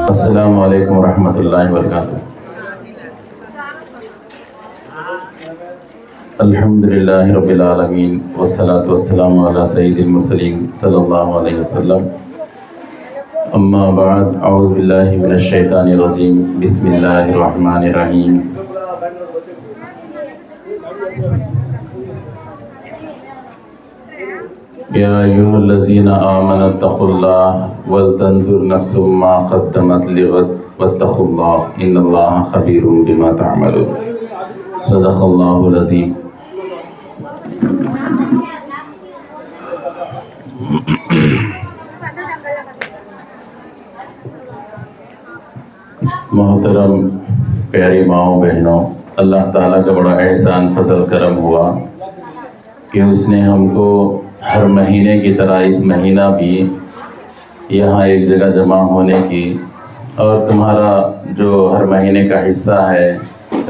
السلام علیکم ورحمۃ اللہ وبرکاتہ۔ الحمد للہ رب العالمین والصلاة والسلام علی سید المرسلین صلی اللہ علیہ وسلم۔ اما بعد، اعوذ باللہ من الشیطان الرجیم، بسم اللہ الرحمن الرحیم۔ یا ایھا الذین آمنوا اتقوا اللہ ولتنظر نفس ما قدمت لغد واتقوا اللہ ان اللہ خبیر بما تعملون۔ صدق اللہ العظیم۔ محترم پیاری ماؤں بہنوں، اللہ تعالیٰ کا بڑا احسان فضل کرم ہوا کہ اس نے ہم کو ہر مہینے کی طرح اس مہینہ بھی یہاں ایک جگہ جمع ہونے کی اور تمہارا جو ہر مہینے کا حصہ ہے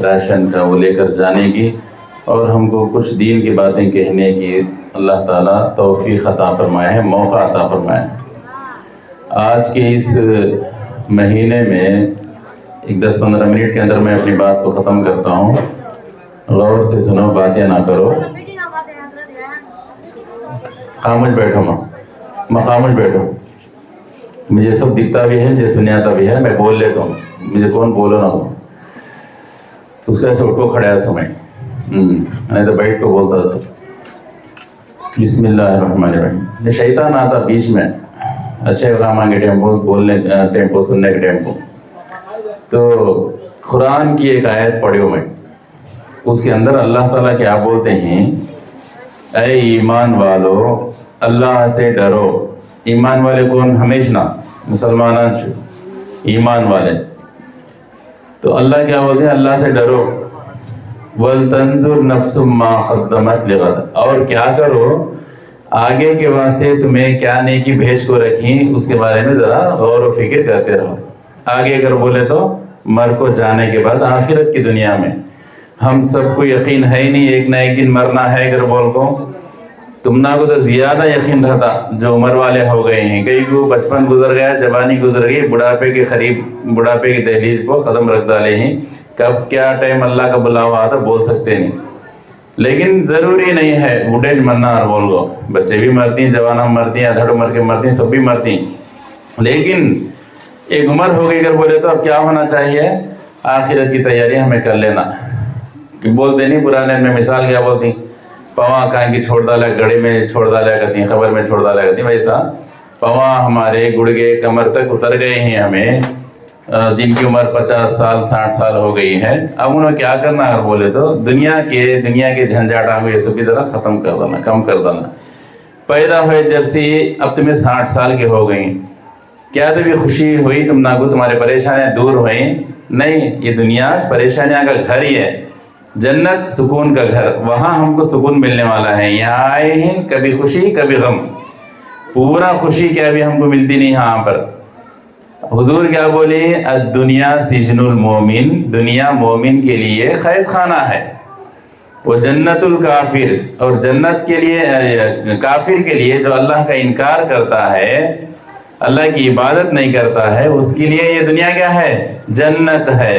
راشن کا وہ لے کر جانے کی اور ہم کو کچھ دین کی باتیں کہنے کی اللہ تعالیٰ توفیق عطا فرمایا ہے، موقع عطا فرمایا ہے۔ آج کے اس مہینے میں ایک 10-15 منٹ کے اندر میں اپنی بات کو ختم کرتا ہوں، غور سے سنو، باتیں نہ کرو۔ خاموش بیٹھو، ماں خاموش بیٹھو۔ مجھے سب دکھتا بھی ہے، مجھے سناتا بھی ہے، میں بول لیتا ہوں، مجھے کون بولو نہ ہو۔ اس کا ایسے اٹھو کھڑا ہے سمجھ، نہیں تو بیٹھ کو بولتا سب۔ بسم اللہ الرحمن الرحیم۔ یہ شیطان آتا بیچ میں اچھے کام کے ٹیمپو، بولنے ٹیمپو، سننے کے ٹیمپو، تو قرآن کی ایک آیت پڑھی ہوں میں، اس کے اندر اللہ تعالیٰ کیا بولتے ہیں؟ اے ایمان والو اللہ سے ڈرو۔ ایمان والے کون؟ ہمیشہ مسلمان ایمان والے، تو اللہ کیا بولتے ہیں؟ اللہ سے ڈرو۔ وَلْتَنْظُرْ نَفْسٌ مَا قَدَّمَتْ لِغَدٍ، اور کیا کرو آگے کے واسطے تمہیں کیا نیکی بھیج کو رکھی اس کے بارے میں ذرا غور و فکر کرتے رہو۔ آگے اگر بولے تو مر کو جانے کے بعد آخرت کی دنیا میں ہم سب کو یقین ہے ہی نہیں، ایک نہ ایک دن مرنا ہے۔ اگر بول کو تم نہ کو تو زیادہ یقین رہتا جو عمر والے ہو گئے ہیں، کئی کو بچپن گزر گیا، جوانی گزر گئی، بڑھاپے کے قریب، بڑھاپے کی دہلیز کو قدم رکھ ڈالے ہیں، کب کیا ٹائم اللہ کا بلاوا آتا بول سکتے نہیں۔ لیکن ضروری نہیں ہے بوڑھے مرنا، اور بول گو بچے بھی مرتی ہیں، جوانہ مرتی ہیں، ادھڑ عمر کے مرتی ہیں، سب بھی مرتی ہیں، لیکن ایک عمر ہو گئی اگر بولے تو اب کیا ہونا چاہیے؟ آخرت کی تیاری ہمیں کر لینا۔ کہ بولتے نہیں پرانے میں مثال کیا بولتی، پواں کہیں کی چھوڑ ڈالا گڑی میں چھوڑ ڈالا کرتی ہیں، خبر میں چھوڑ ڈالا کرتی ہیں، ویسا پواں ہمارے گڑگے کمر تک اتر گئے ہیں ہمیں، جن کی عمر 50 سال 60 سال ہو گئی ہے۔ اب انہوں کیا کرنا اگر بولے تو دنیا کے جھنجھاٹوں کو یہ سب بھی ذرا ختم کر دینا، کم کر دینا۔ پیدا ہوئے جب سے اب تمہیں 60 سال کے ہو گئی، کیا تمہیں خوشی ہوئی؟ تم نہ کو تمہارے پریشانیاں دور ہوئیں؟ نہیں، یہ دنیا پریشانیاں کا گھر ہی ہے، جنت سکون کا گھر، وہاں ہم کو سکون ملنے والا ہے۔ یہاں آئے ہیں کبھی خوشی کبھی غم، پورا خوشی کیا بھی ہم کو ملتی نہیں یہاں پر۔ حضور کیا بولے؟ الدنیا سجن المومن، دنیا مومن کے لیے قید خانہ ہے، وہ جنت الکافر، اور جنت کے لیے کافر کے لیے جو اللہ کا انکار کرتا ہے، اللہ کی عبادت نہیں کرتا ہے، اس کے لیے یہ دنیا کیا ہے؟ جنت ہے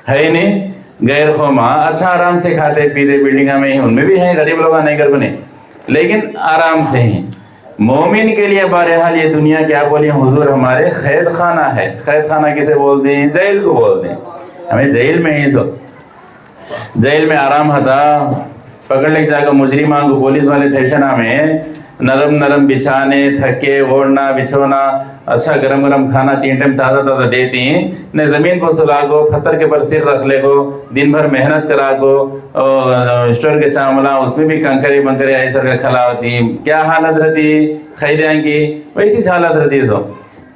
نہیں؟ غیر خواہ اچھا آرام سے کھاتے پیتے بلڈنگوں میں ہی، ان میں بھی ہیں غریب لوگ نہیں کر بنے، لیکن آرام سے ہیں۔ مومن کے لیے بہرحال یہ دنیا کیا بولیں حضور؟ ہمارے قید خانہ ہے۔ قید خانہ کسے بولتے ہیں؟ جیل کو بولتے ہیں۔ ہمیں جیل میں ہی سب، جیل میں آرام ہوتا، پکڑ لے جا کر مجرماں کو پولیس والے ٹھیشنا میں نرم نرم بچھانے، تھکے اوڑھنا بچھونا، اچھا گرم گرم کھانا 3 ٹائم تازہ تازہ دیتی ہیں، نہ زمین کو سلا کو، پتھر کے پر سر رکھ لے کو، دن بھر محنت کرا کو، اسٹور کے چاملا اس میں بھی کنکرے بنکرے ایسا کا کھلا ہوتی، کیا حالت رہتی قیدیاں کی؟ ویسی حالت رہتی ہے سب۔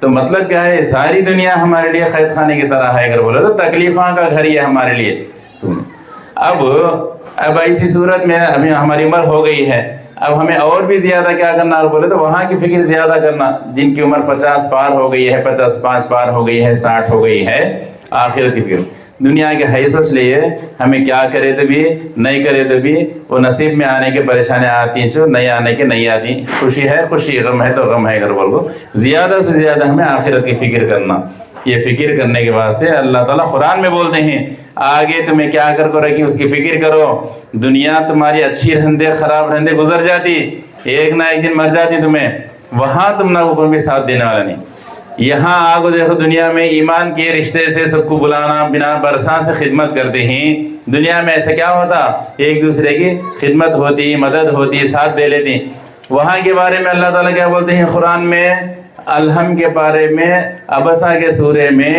تو مطلب کیا ہے؟ ساری دنیا ہمارے لیے قید خانے کی طرح ہے اگر بولے تو، تکلیفاں کا گھر ہی ہے ہمارے لیے۔ اب ایسی صورت میں ابھی ہماری عمر ہو گئی ہے، اب ہمیں اور بھی زیادہ کیا کرنا اور بولے تو وہاں کی فکر زیادہ کرنا، جن کی عمر 50 پار ہو گئی ہے، 55 پار ہو گئی ہے، 60 ہو گئی ہے، آخرت کی فکر۔ دنیا کے ہے سوچ لیے ہمیں کیا کرے تو بھی نہیں کرے تو بھی وہ نصیب میں آنے کے پریشانیاں آتی ہیں جو نہیں آنے کے نہیں آتی. خوشی ہے خوشی، غم ہے تو غم ہے. اگر بول کو زیادہ سے زیادہ ہمیں آخرت کی فکر کرنا. یہ فکر کرنے کے واسطے اللہ تعالیٰ قرآن میں بولتے ہیں آگے تمہیں کیا کر کو رکھی اس کی فکر کرو. دنیا تمہاری اچھی رہندے خراب رہندے گزر جاتی، ایک نہ ایک دن مر جاتی تمہیں، وہاں تم نہ کوئی بھی ساتھ دینے والا نہیں. یہاں آگو دیکھو دنیا میں ایمان کے رشتے سے سب کو بلانا بنا برساں سے خدمت کرتے ہیں. دنیا میں ایسا کیا ہوتا، ایک دوسرے کی خدمت ہوتی، مدد ہوتی، ساتھ دے لیتی. وہاں کے بارے میں اللہ تعالیٰ کیا بولتے ہیں قرآن میں؟ الحم کے بارے میں ابسا کے سورے میں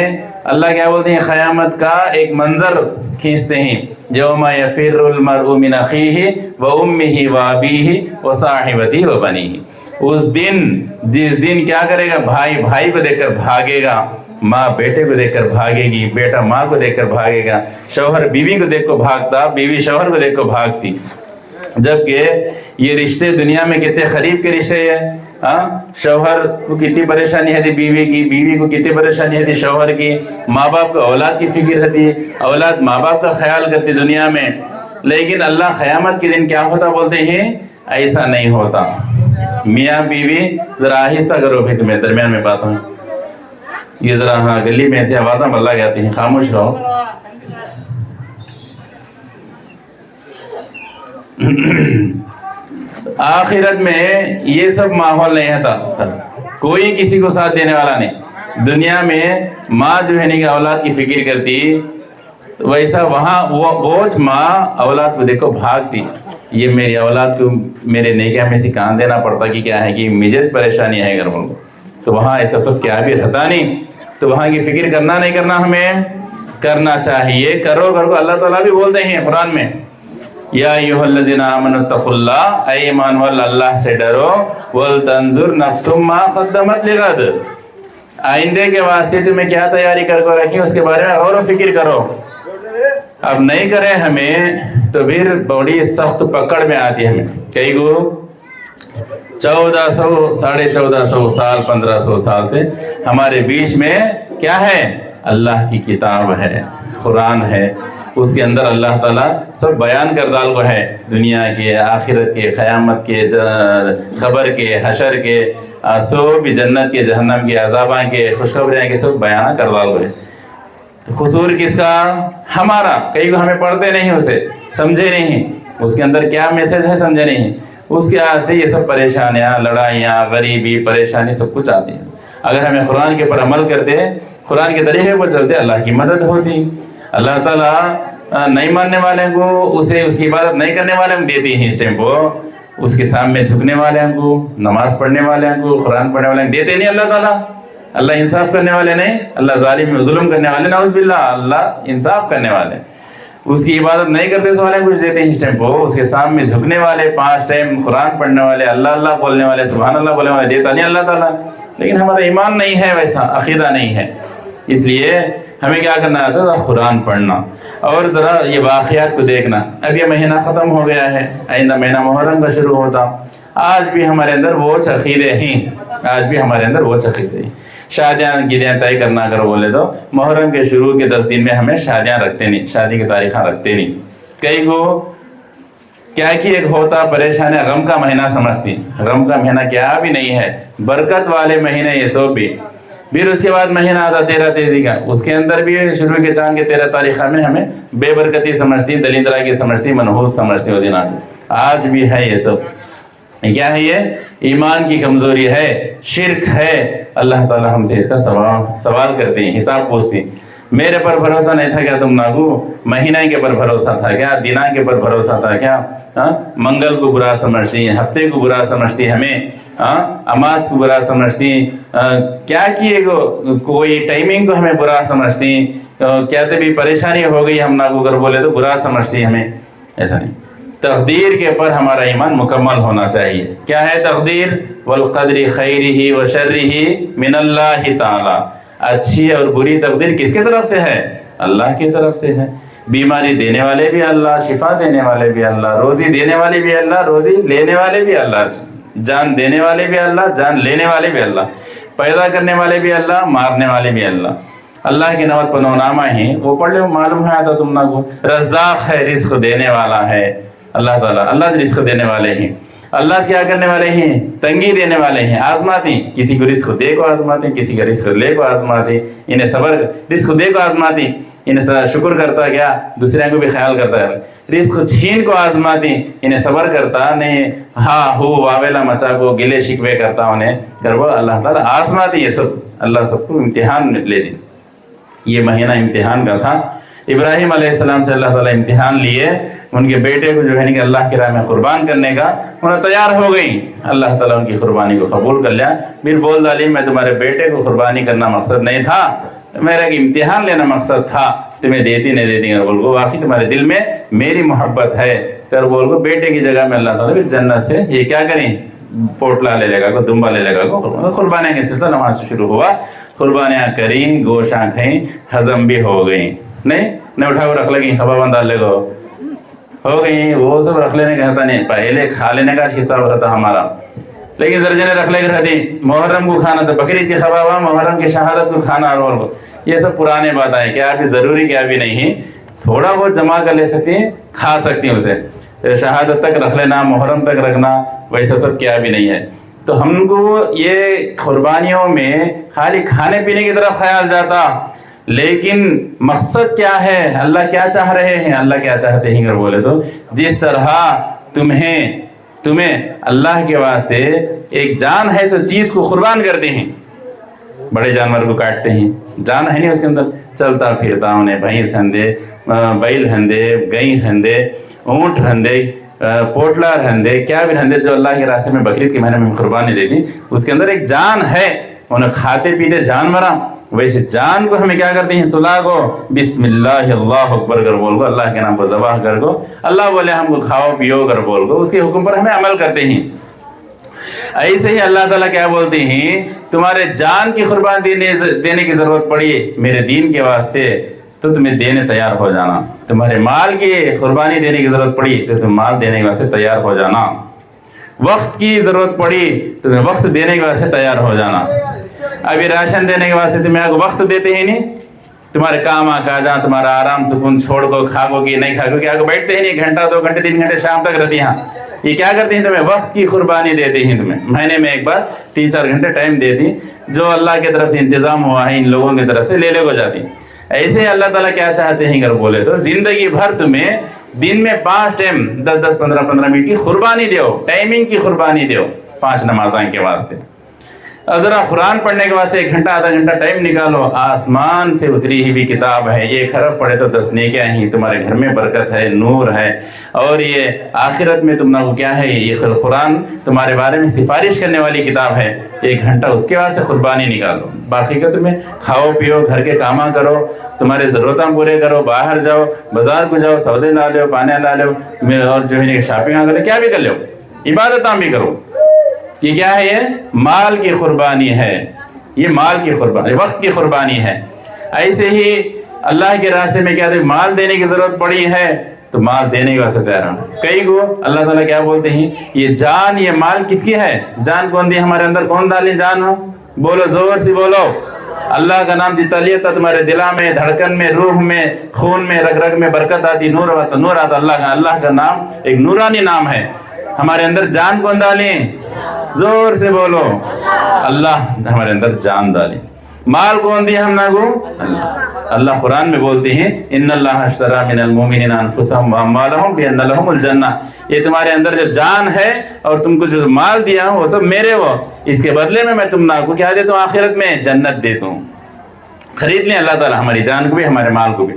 اللہ کیا بولتے ہیں؟ قیامت کا ایک منظر کھینچتے ہیں. یوم یفر المرء من اخیہ وامہ وابیہ وصاحبتہ وبنیہ. اس دن جس دن کیا کرے گا، بھائی بھائی کو دیکھ کر بھاگے گا، ماں بیٹے کو دیکھ کر بھاگے گی، بیٹا ماں کو دیکھ کر بھاگے گا، شوہر بیوی کو دیکھ کو بھاگتا، بیوی شوہر کو دیکھ کو بھاگتی. جبکہ یہ رشتے دنیا میں کتنے قریب کے رشتے ہیں. شوہر کو کتنی پریشانی ہے بیوی کی، بیوی کو کتنی پریشانی ہے شوہر کی، ماں باپ کو اولاد کی فکر رہتی، اولاد ماں باپ کا خیال کرتی دنیا میں. لیکن اللہ قیامت کے دن کیا ہوتا بولتے ہیں؟ ایسا نہیں ہوتا. میاں بیوی ذرا آہستہ کرو، بھی تمہیں درمیان میں بات ہوں یہ ذرا، ہاں گلی میں ایسے آوازیں بلّا جاتی ہیں، خاموش رہو. آخرت میں یہ سب ماحول نہیں تھا، کوئی کسی کو ساتھ دینے والا نہیں. دنیا میں ماں جو ہے نہیں کہ اولاد کی فکر کرتی، ویسا وہاں وہ ماں اولاد کو دیکھو بھاگتی. یہ میری اولاد کو میرے نیکے ہمیں سے کہاں دینا پڑتا کہ کیا ہے کہ مجھے پریشانی ہے گھر والوں کو. تو وہاں ایسا سب کیا بھی رہتا نہیں. تو وہاں کی فکر کرنا نہیں کرنا، ہمیں کرنا چاہیے. کرو گھر کو اللہ تعالیٰ بھی بولتے ہیں قرآن میں یا ایھا الذین آمنوا اتقوا اللہ، اے ایمان والو اللہ سے ڈرو، ولتنظر نفس ما قدمت لغد، آئندے کے واسطے تمہیں کیا تیاری کر کو رکھی اس کے بارے میں غور و فکر کرو. اب نہیں کریں ہمیں تو پھر بڑی سخت پکڑ میں آتی ہے. ہمیں کئی کو 1400 1450 سال 1500 سال سے ہمارے بیچ میں کیا ہے؟ اللہ کی کتاب ہے، قرآن ہے. اس کے اندر اللہ تعالیٰ سب بیان کر ڈال کو ہے، دنیا کے، آخرت کے، قیامت کے، خبر کے، حشر کے، سب جنت کے، جہنم کے، عذاباں کے، خوشخبریاں کے، سب بیان کر ڈال کو ہے. قصور کس کا؟ ہمارا. کئی کو ہمیں پڑھتے نہیں، اسے سمجھے نہیں، اس کے اندر کیا میسج ہے سمجھے نہیں. اس کے آج سے یہ سب پریشانیاں، لڑائیاں، غریبی، پریشانی سب کچھ آتی ہیں. اگر ہمیں قرآن کے پر عمل کرتے، قرآن کے طریقے پر چلتے، اللہ کی مدد ہوتی. اللہ تعالیٰ نہیں ماننے والے کو، اسے اس کی عبادت نہیں کرنے والے کو دیتی ہیں اس ٹائم کو، اس کے سامنے جھکنے والے کو، نماز پڑھنے والے کو، قرآن پڑھنے والے کو دیتے نہیں اللہ تعالیٰ. اللہ انصاف کرنے والے نہیں، اللہ ظالم ظلم کرنے والے، نعوذ باللہ، اللہ انصاف کرنے والے. اس کی عبادت نہیں کرتے تو والے کچھ دیتے ہیں اس ٹائم کو، اس کے سامنے جھکنے والے، 5 ٹائم قرآن پڑھنے والے، اللہ اللہ بولنے والے، سبحان اللہ بولنے والے دیتا نہیں اللہ تعالیٰ. لیکن ہمارا ایمان نہیں ہے، ویسا عقیدہ نہیں ہے. اس لیے ہمیں کیا کرنا ہے؟ قرآن پڑھنا. اور ذرا یہ واقعات کو دیکھنا. اب یہ مہینہ ختم ہو گیا ہے، آئندہ مہینہ محرم کا شروع ہوتا. آج بھی ہمارے اندر وہ عقیدے ہیں، آج بھی ہمارے اندر وہ عقیدے ہیں. شادیاں گیدیاں طے کرنا اگر بولے تو محرم کے شروع کے 10 دن میں ہمیں شادیاں رکھتے نہیں، شادی کی تاریخیں رکھتے نہیں. کئی کو کیا کہ ایک ہوتا پریشان ہے، غم کا مہینہ سمجھتی. غم کا مہینہ کیا بھی نہیں ہے، برکت والے مہینے یہ سب بھی. پھر اس کے بعد مہینہ آتا 13 تیزی کا، اس کے اندر بھی شروع کے چاند کے 13 تاریخ میں ہمیں بے برکتی سمجھتی، دلیندرا کی سمجھتی، منحوس سمجھتی. وہ دن آج بھی ہے یہ سب. کیا ہے؟ یہ ایمان کی کمزوری ہے، شرک ہے. اللہ تعالیٰ ہم سے اس کا سوال کرتے ہیں، حساب پوچھتے ہیں. میرے پر بھروسہ نہیں تھا کیا تم ناگو؟ مہینہ کے پر بھروسہ تھا کیا؟ دنوں کے پر بھروسہ تھا کیا؟ منگل کو برا سمجھتی، ہفتے کو برا سمجھتی، ہمیں اماز کو برا سمجھتی. کیا کیے گو کوئی ٹائمنگ کو ہمیں برا سمجھتی. کہتے بھی پریشانی ہو گئی ہم ناگو کر بولے تو برا سمجھتی ہمیں. ایسا نہیں. تقدیر کے پر ہمارا ایمان مکمل ہونا چاہیے. کیا ہے تقدیر؟ والقدر خیرہ وشرہ من اللہ تعالی. اچھی اور بری تقدیر کس کی طرف سے ہے؟ اللہ کی طرف سے ہے. بیماری دینے والے بھی اللہ، شفا دینے والے بھی اللہ، روزی دینے والے بھی اللہ، روزی لینے والے بھی اللہ، جان دینے والے بھی اللہ، جان لینے والے بھی اللہ، پیدا کرنے والے بھی اللہ، مارنے والے بھی اللہ. अल्लाह की नमत पर नामा है वो पढ़ ले, मालूम है आता तुम ना को। रज़्ज़ाक़ है, रिस्क देने वाला है अल्लाह ताला, अल्लाह रिस्क देने वाले हैं। अल्लाह क्या करने वाले हैं? तंगी देने वाले हैं, आजमाते। किसी को रिस्क दे को आजमाते, किसी का रिस्क ले को आजमाते, इन्हें सबर रिस्क दे को आजमाते, इन्हें शुक्र करता क्या, दूसरे को भी ख्याल करता है। रिस्क छीन को आजमाते, इन्हें सबर करता नहीं, हाँ हो वावेला मचा को गिले शिकवे करता उन्हें कर वो अल्लाह ताला आजमाते। ये सब अल्लाह सबको इम्तिहान ले दी। ये महीना इम्तिहान का था। इब्राहिम अलैहिस्सलाम से अल्लाह ताला इम्तिहान लिए, उनके बेटे को जो है कि अल्लाह की राह में कुर्बान करने का उन्हें तैयार हो गई। अल्लाह ताला उनकी कुर्बानी को कबूल कर लिया। फिर बोल डाली, मैं तुम्हारे बेटे को कुर्बानी करना मकसद नहीं था, मेरा एक इम्तिहान लेना मकसद था, तुम्हें देती नहीं देती। बोल को वाकई तुम्हारे दिल में मेरी मोहब्बत है। कर बोल को बेटे की जगह में अल्लाह ताला फिर जन्नत से ये क्या करें, पोटला ले लेगा को, दुम्बा ले लेगा को, कुर्बानी का सिलसिला वहाँ से शुरू हुआ। कुर्बानियाँ करी, गोशाँ खाई, हजम भी हो गई। नहीं उठा वो रख लगी, खबा बंदा ले गो हो गई, वो सब रख लेने का रहता नहीं, पहले खा लेने का हिसाब रहता हमारा। लेकिन दर्जने रख लेकर रहती, मुहर्रम को खाना तो बकरीद की खबा, मुहर्रम की शहादत को खाना, और ये सब पुराने बात है। क्या अभी ज़रूरी क्या भी नहीं, थोड़ा बहुत जमा कर ले सकती हैं, खा सकती हैं उसे। शहादत तक रख लेना, मुहर्रम तक रखना, वैसा सब क्या भी नहीं है। तो हमको ये कुर्बानियों में खाली खाने पीने की तरफ ख्याल जाता, लेकिन मकसद क्या है, अल्लाह क्या चाह रहे हैं, अल्लाह क्या चाहते हैं अगर बोले तो, जिस तरह तुम्हें अल्लाह के वास्ते एक जान है सो चीज़ को कुर्बान करते हैं। बड़े जानवर को काटते हैं, जान है नहीं उसके अंदर, चलता फिरता उन्हें भैंस हंदे, बैल हंदे, गई हंदे, ऊँट हंदे, पोटला हंदे, क्या भी हंदे, जो अल्लाह के रास्ते में बकरीद के महीने में कुर्बानी देती, उसके अंदर एक जान है। उन्हें खाते पीते जानवरा, वैसे जान को हमें क्या करते हैं, सुला को बिस्मिल्लाह अल्लाह अकबर कर बोल को, अल्लाह के नाम पर ज़बाह कर को, अल्लाह बोले हमको खाओ पियो कर बोल को, उसके हुक्म पर हमें अमल करते हैं। ऐसे ही अल्लाह ताला क्या बोलते हैं, तुम्हारे जान की कुर्बानी देने की ज़रूरत पड़ी मेरे दीन के वास्ते तो तुम्हें देने तैयार हो जाना। तुम्हारे माल की कुर्बानी देने की ज़रूरत पड़ी तो तुम माल देने के वास्ते तैयार हो जाना। वक्त की ज़रूरत पड़ी तो तुम्हें वक्त देने के वास्ते तैयार हो जाना। अभी राशन देने के वास्ते तुम्हें आगे वक्त देते ही नहीं, तुम्हारे काम आ जहाँ तुम्हारा आराम सुकून छोड़ को खाओ कि नहीं खाओ कि आगे बैठते ही नहीं, घंटा 2 घंटे 3 घंटे शाम तक रहती हैं। ये क्या करती हैं, तुम्हें वक्त की कुर्बानी देती हैं। तुम्हें महीने में एक बार 3-4 घंटे टाइम देती, जो अल्लाह की तरफ से इंतज़ाम हुआ है इन लोगों की तरफ से ले को जाती। ऐसे ही अल्लाह ताला क्या चाहते हैं अगर बोले तो, जिंदगी भर तुम्हें दिन में 5 टाइम 10-10 15-15 मिनट की कुर्बानी दो, टाइमिंग की कुर्बानी दो 5 नमाज़ों के वास्ते। ज़रा कुरान पढ़ने के वास्ते 1 घंटा आधा घंटा टाइम निकालो। आसमान से उतरी हुई किताब है, 1 अरब पढ़े तो 10 नेकियां ही, तुम्हारे घर में बरकत है, नूर है, और ये आखिरत में तुम ना को क्या है, ये कुरान तुम्हारे बारे में सिफारिश करने वाली किताब है। 1 घंटा उसके वास्ते कुर्बानी निकालो। बाकी का तुम्हें खाओ पियो, घर के कामा करो, तुम्हारे ज़रूरतें पूरे करो, बाहर जाओ, बाजार को जाओ, सौदे ला लो, पानी ला लो, और जो है शॉपिंग कर लो, क्या भी कर लो, इबादत भी करो। ये क्या है, ये माल की कुर्बानी है, ये माल की कुर्बानी, वक्त की कुर्बानी है। ऐसे ही अल्लाह के रास्ते में क्या है, माल देने की ज़रूरत पड़ी है तो माल देने के वास्ते तैयार होना। कई को अल्लाह ताला क्या बोलते हैं, ये जान ये माल किसकी है, जान कौन दी हमारे अंदर, कौन डाली जान हो, बोलो जोर से बोलो। अल्लाह का नाम जितना लिया था तुम्हारे दिला में, धड़कन में, रूह में, खून में, रग रग में बरकत आती, नूर आता। अल्लाह का नाम एक नूरानी नाम है। हमारे अंदर जान कौन डाली, जोर से बोलो, अल्लाह हमारे अंदर जान डाली। माल कौन दिया हम ना को, अल्लाह कुरान में बोलते हैं, इन्नल्लाह अश्तरा मिनल मुमिनीना अनफुसहुम व अम्वालहुम बिअन्ना लहुमुल जन्नह। ये तुम्हारे अंदर जो जान है और तुमको जो माल दिया हूँ वो सब मेरे हो, इसके बदले में मैं तुम ना को क्या देता हूँ, आखिरत में जन्नत देता हूँ। खरीद लें अल्लाह ताला हमारी जान को भी, हमारे माल को भी।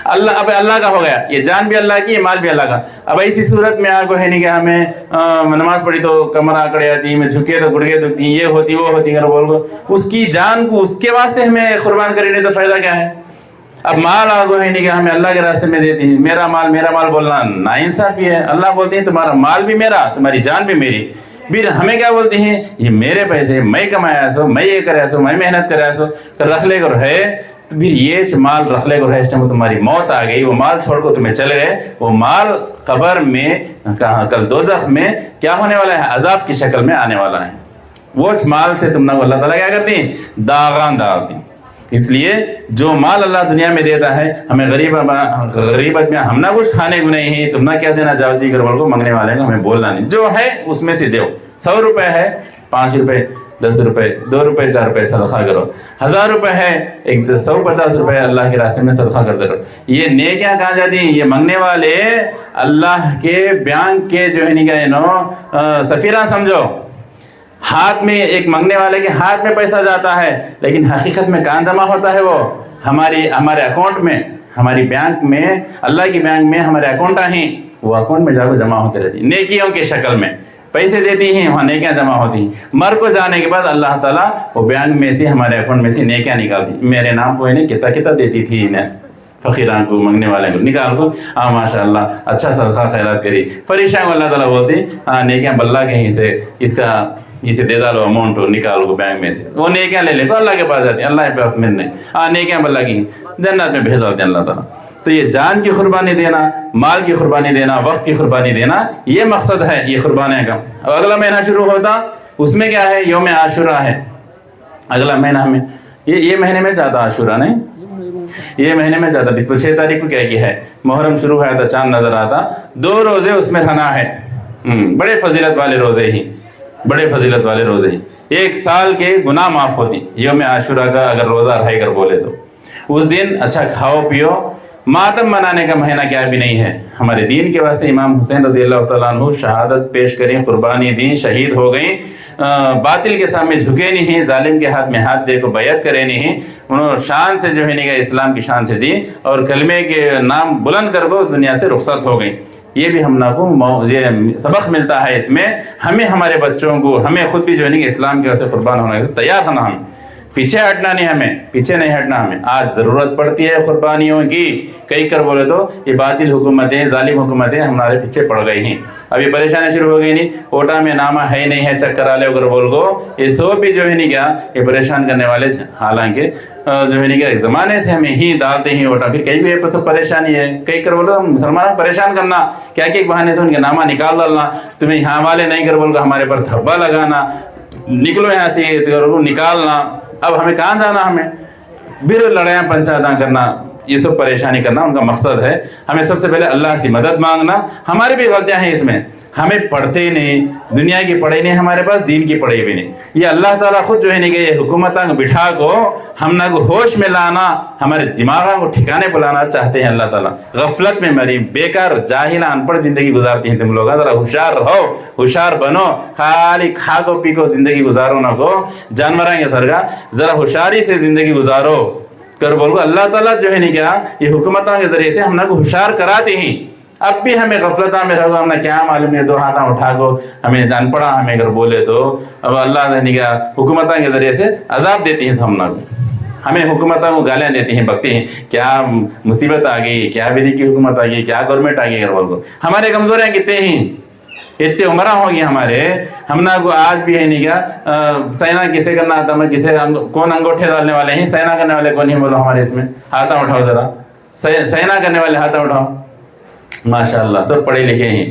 अल्लाह अब अल्लाह का हो गया, ये जान भी अल्लाह की, ये माल भी अल्लाह का। अब ऐसी सूरत में आगो है नहीं कि हमें नमाज पढ़ी तो कमर आकड़े आती, मैं झुके तो गुड़गे दुखती, ये होती वो होती, अगर बोल को उसकी जान को उसके वास्ते हमें कुर्बान करेंगे तो फ़ायदा क्या है। अब माल आगो है नहीं कि हमें अल्लाह के रास्ते में देती है, मेरा माल बोलना नाइंसाफ़ी है। अल्लाह बोलते हैं तुम्हारा माल भी मेरा, तुम्हारी जान भी मेरी। फिर हमें क्या बोलते हैं, ये मेरे पैसे, मैं कमाया सो, मैं ये कराया सो, मैं मेहनत कराया सो, रख ले कर है। तो फिर ये माल रख ले कर है, इस टाइम तुम्हारी मौत आ गई, वो माल छोड़ कर तुम्हें चले गए, वो माल कब्र में, कल दोज़ख में क्या होने वाला है, अजाब की शक्ल में आने वाला है। वो माल से तुम ना अल्लाह ताला क्या करती हैं, दागान डालती। اس لیے جو مال اللہ دنیا میں دیتا ہے ہمیں غریبت میں ہم نہ کچھ کھانے کو نہیں ہے، تم نہ کیا دینا جاؤ جی گھر والوں کو، منگنے والے کو ہمیں بولنا نہیں، جو ہے اس میں سے دو۔ 100 روپے ہے 5 روپے 10 روپے 2 روپے 4 روپے صدقہ کرو، 1000 روپے ہے 150 روپے اللہ کے راستے میں صدقہ کرتے رہو۔ یہ نیکیاں کہاں جاتی ہیں؟ یہ منگنے والے اللہ کے بینک کے جو ہے نہیں سفیرہ سمجھو، ہاتھ میں ایک منگنے والے کے ہاتھ میں پیسہ جاتا ہے، لیکن حقیقت میں کہاں جمع ہوتا ہے؟ وہ ہمارے اکاؤنٹ میں، ہماری بینک میں، اللہ کی بینک میں ہمارے اکاؤنٹ ہیں، وہ اکاؤنٹ میں جا کے جمع ہوتے رہتی ہیں نیکیوں کے شکل میں، پیسے دیتی ہیں وہاں نیکیاں جمع ہوتی ہیں۔ مر کو جانے کے بعد اللہ تعالیٰ وہ بینک میں سے ہمارے اکاؤنٹ میں سے نیکیاں نکالتی، میرے نام کو انہیں کتا دیتی تھی انہیں، فقیران کو، منگنے والے کو نکال کو، ماشاء اللہ اچھا صدقہ خیرات کری، فرشتوں کو اللہ تعالیٰ بولتے نیکیاں بلّہ کہیں سے اسے دے ڈالو، اماؤنٹ نکالو کو بینک میں سے، وہ نیکیاں لے لے تو اللہ کے پاس جاتی ہیں، اللہ کے پاس ملنے نیکیاں بلّہ کی جنت میں بھیج ڈالتے ہیں اللہ تعالیٰ۔ تو یہ جان کی قربانی دینا، مال کی قربانی دینا، وقت کی قربانی دینا، یہ مقصد ہے یہ قربانی کا۔ اب اگلا مہینہ شروع ہوتا، اس میں کیا ہے؟ یوم عاشورہ ہے اگلا مہینہ ہمیں، یہ مہینے میں جاتا عاشورہ نہیں، یہ مہینے میں جاتا 26 تاریخ کو کیا ہے محرم شروع ہوا تھا، چاند نظر آتا، 2 روزے اس میں رہنا ہے، بڑے فضیلت والے روزے ہی، بڑے فضیلت والے روزے ہی، 1 سال کے گناہ معاف ہوتی یوم عاشورہ کا اگر روزہ رہ کر بولے تو۔ اس دن اچھا کھاؤ پیو، ماتم منانے کا مہینہ کیا بھی نہیں ہے، ہمارے دین کے واسطے امام حسین رضی اللہ تعالیٰ عنہ شہادت پیش کریں، قربانی دیں، شہید ہو گئیں، باطل کے سامنے جھکے نہیں، ظالم کے ہاتھ میں ہاتھ دے کو بیعت کرے نہیں، انہوں شان سے جو ہے نہیں اسلام کی شان سے جی اور کلمے کے نام بلند کر کو دنیا سے رخصت ہو گئی۔ یہ بھی ہم کو یہ سبق ملتا ہے اس میں، ہمیں ہمارے بچوں کو، ہمیں خود بھی جو ہے نہیں اسلام کی وجہ سے قربان ہونا سے تیار ہونا، ہم پیچھے ہٹنا نہیں، ہمیں پیچھے نہیں ہٹنا، ہمیں آج ضرورت پڑتی ہے قربانیوں کی، کئی کر بولے تو یہ باطل حکومتیں، ظالم حکومتیں ہمارے پیچھے پڑ گئی ہیں، ابھی پریشانی شروع ہو گئی نہیں، کوٹا میں نامہ ہے نہیں ہے، چکر والے اگر بول کو یہ سو بھی جو ہے نہیں کیا یہ پریشان کرنے والے، حالانکہ جو ہے نہیں کیا ایک زمانے سے ہمیں ہی ڈالتے ہیں ووٹا، پھر کئی بھی سب پریشانی ہے، کئی کر بولو مسلمان پریشان کرنا، کیا کہ ایک بہانے سے ان کے نامہ نکال ڈالنا، تمہیں یہاں والے نہیں کر بول کو ہمارے پر دھبا لگانا، نکلو یہاں سے نکالنا، اب ہمیں کہاں جانا، ہمیں پھر لڑائیاں پنچایتاں کرنا، یہ سب پریشانی کرنا ان کا مقصد ہے۔ ہمیں سب سے پہلے اللہ سے مدد مانگنا، ہماری بھی غلطیاں ہیں اس میں، ہمیں پڑھتے نہیں، دنیا کی پڑھائی نہیں ہمارے پاس، دین کی پڑھائی بھی نہیں، یہ اللہ تعالیٰ خود جو ہے نہیں کہ یہ حکومتاں کو بٹھا کو ہم نہ کو ہوش میں لانا، ہمارے دماغوں کو ٹھکانے پہ لانا چاہتے ہیں اللہ تعالیٰ، غفلت میں مری بیکار جاہل ان پڑھ زندگی گزارتی ہیں تم لوگ، ذرا ہوشیار رہو، ہوشیار بنو، خالی کھا کو پی کو زندگی گزارو نہ کو جانوراں کے سرگا، ذرا ہوشیاری سے زندگی گزارو کر بول کو اللہ تعالیٰ جو ہے نہیں کیا یہ حکومتوں کے ذریعے سے ہم نہ کو ہوشیار کراتے ہیں۔ اب بھی ہمیں غفلتہ میں رہو، ہم نے کیا معلوم ہے، 2 ہاتھاں اٹھا کو ہمیں جان پڑا، ہمیں اگر بولے تو اب اللہ نے کیا حکومتوں کے ذریعے سے عذاب دیتی ہیں، ہم نہ ہمیں حکومتوں کو گالیاں دیتی ہیں، بکتی ہیں، کیا مصیبت آ گئی، کیا بدی کی حکومت آ گئی، کیا گورنمنٹ آ گئی، اگر بول کو ہمارے کمزوریاں کتنے ہیں، اتنے عمرہ ہو گئی ہمارے، ہم نہ کو آج بھی ہے نہیں کیا سینا کسے کرنا آتا، میں کسے کون انگوٹھے ڈالنے والے ہیں، سینا کرنے والے کون ہیں بولو ہمارے اس میں، ہاتھاں اٹھاؤ ذرا، سینا کرنے والے ہاتھاں اٹھاؤ، ماشاءاللہ سب پڑھے لکھے ہیں،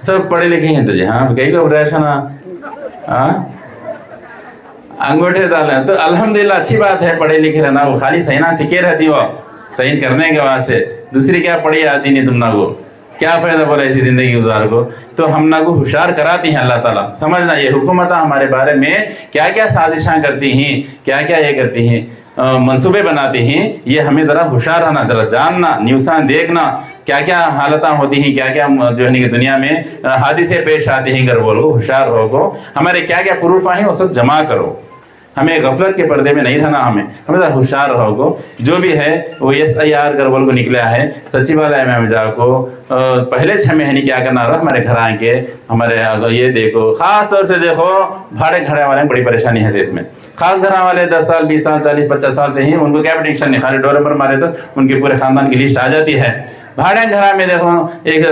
سب پڑھے لکھے ہیں، تو جی ہاں کئی کو پریشان انگوٹھے ڈالیں تو الحمدللہ اچھی بات ہے، پڑھے لکھے رہنا، وہ خالی سینا سیکھے رہتی ہو سین کرنے کے واسطے، دوسری کیا پڑھی آتی نہیں تم نہ کو، کیا فائدہ بولا ایسی زندگی گزار کو، تو ہم نہ کو ہوشیار کراتی ہیں اللہ تعالیٰ، سمجھنا یہ حکومتیں ہمارے بارے میں کیا کیا سازشاں کرتی ہیں، کیا کیا یہ کرتی ہیں، منصوبے بناتے ہیں، یہ ہمیں ذرا ہوشیار رہنا، ذرا جاننا، نیوزاں دیکھنا، کیا کیا حالتاں ہوتی ہیں، کیا کیا جو ہے دنیا میں حادثے پیش آتے ہیں، اگر بولو ہوشیار ہو کو ہمارے کیا کیا پروف ہیں وہ سب جمع کرو، ہمیں غفلت کے پردے میں نہیں رہنا، ہمیں ذرا ہوشیار رہو کو، جو بھی ہے وہ SIR کر بول کو نکلا ہے سچیوالیہ میں ہم جا کو پہلے سے ہمیں کیا کرنا رہا، ہمارے گھر آئیں کے ہمارے یہ دیکھو، خاص طور سے دیکھو بھاڑے گھڑے والے بڑی پریشانی ہے اس میں، خاص گھر والے 10 سال 20 سال 40 50 سال سے ہیں، ان کو کیا بھی ٹینشن نہیں، خالی ڈور نمبر مارے تو ان کے پورے خاندان کی لسٹ آ جاتی ہے۔ بھاڑے گھر میں دیکھو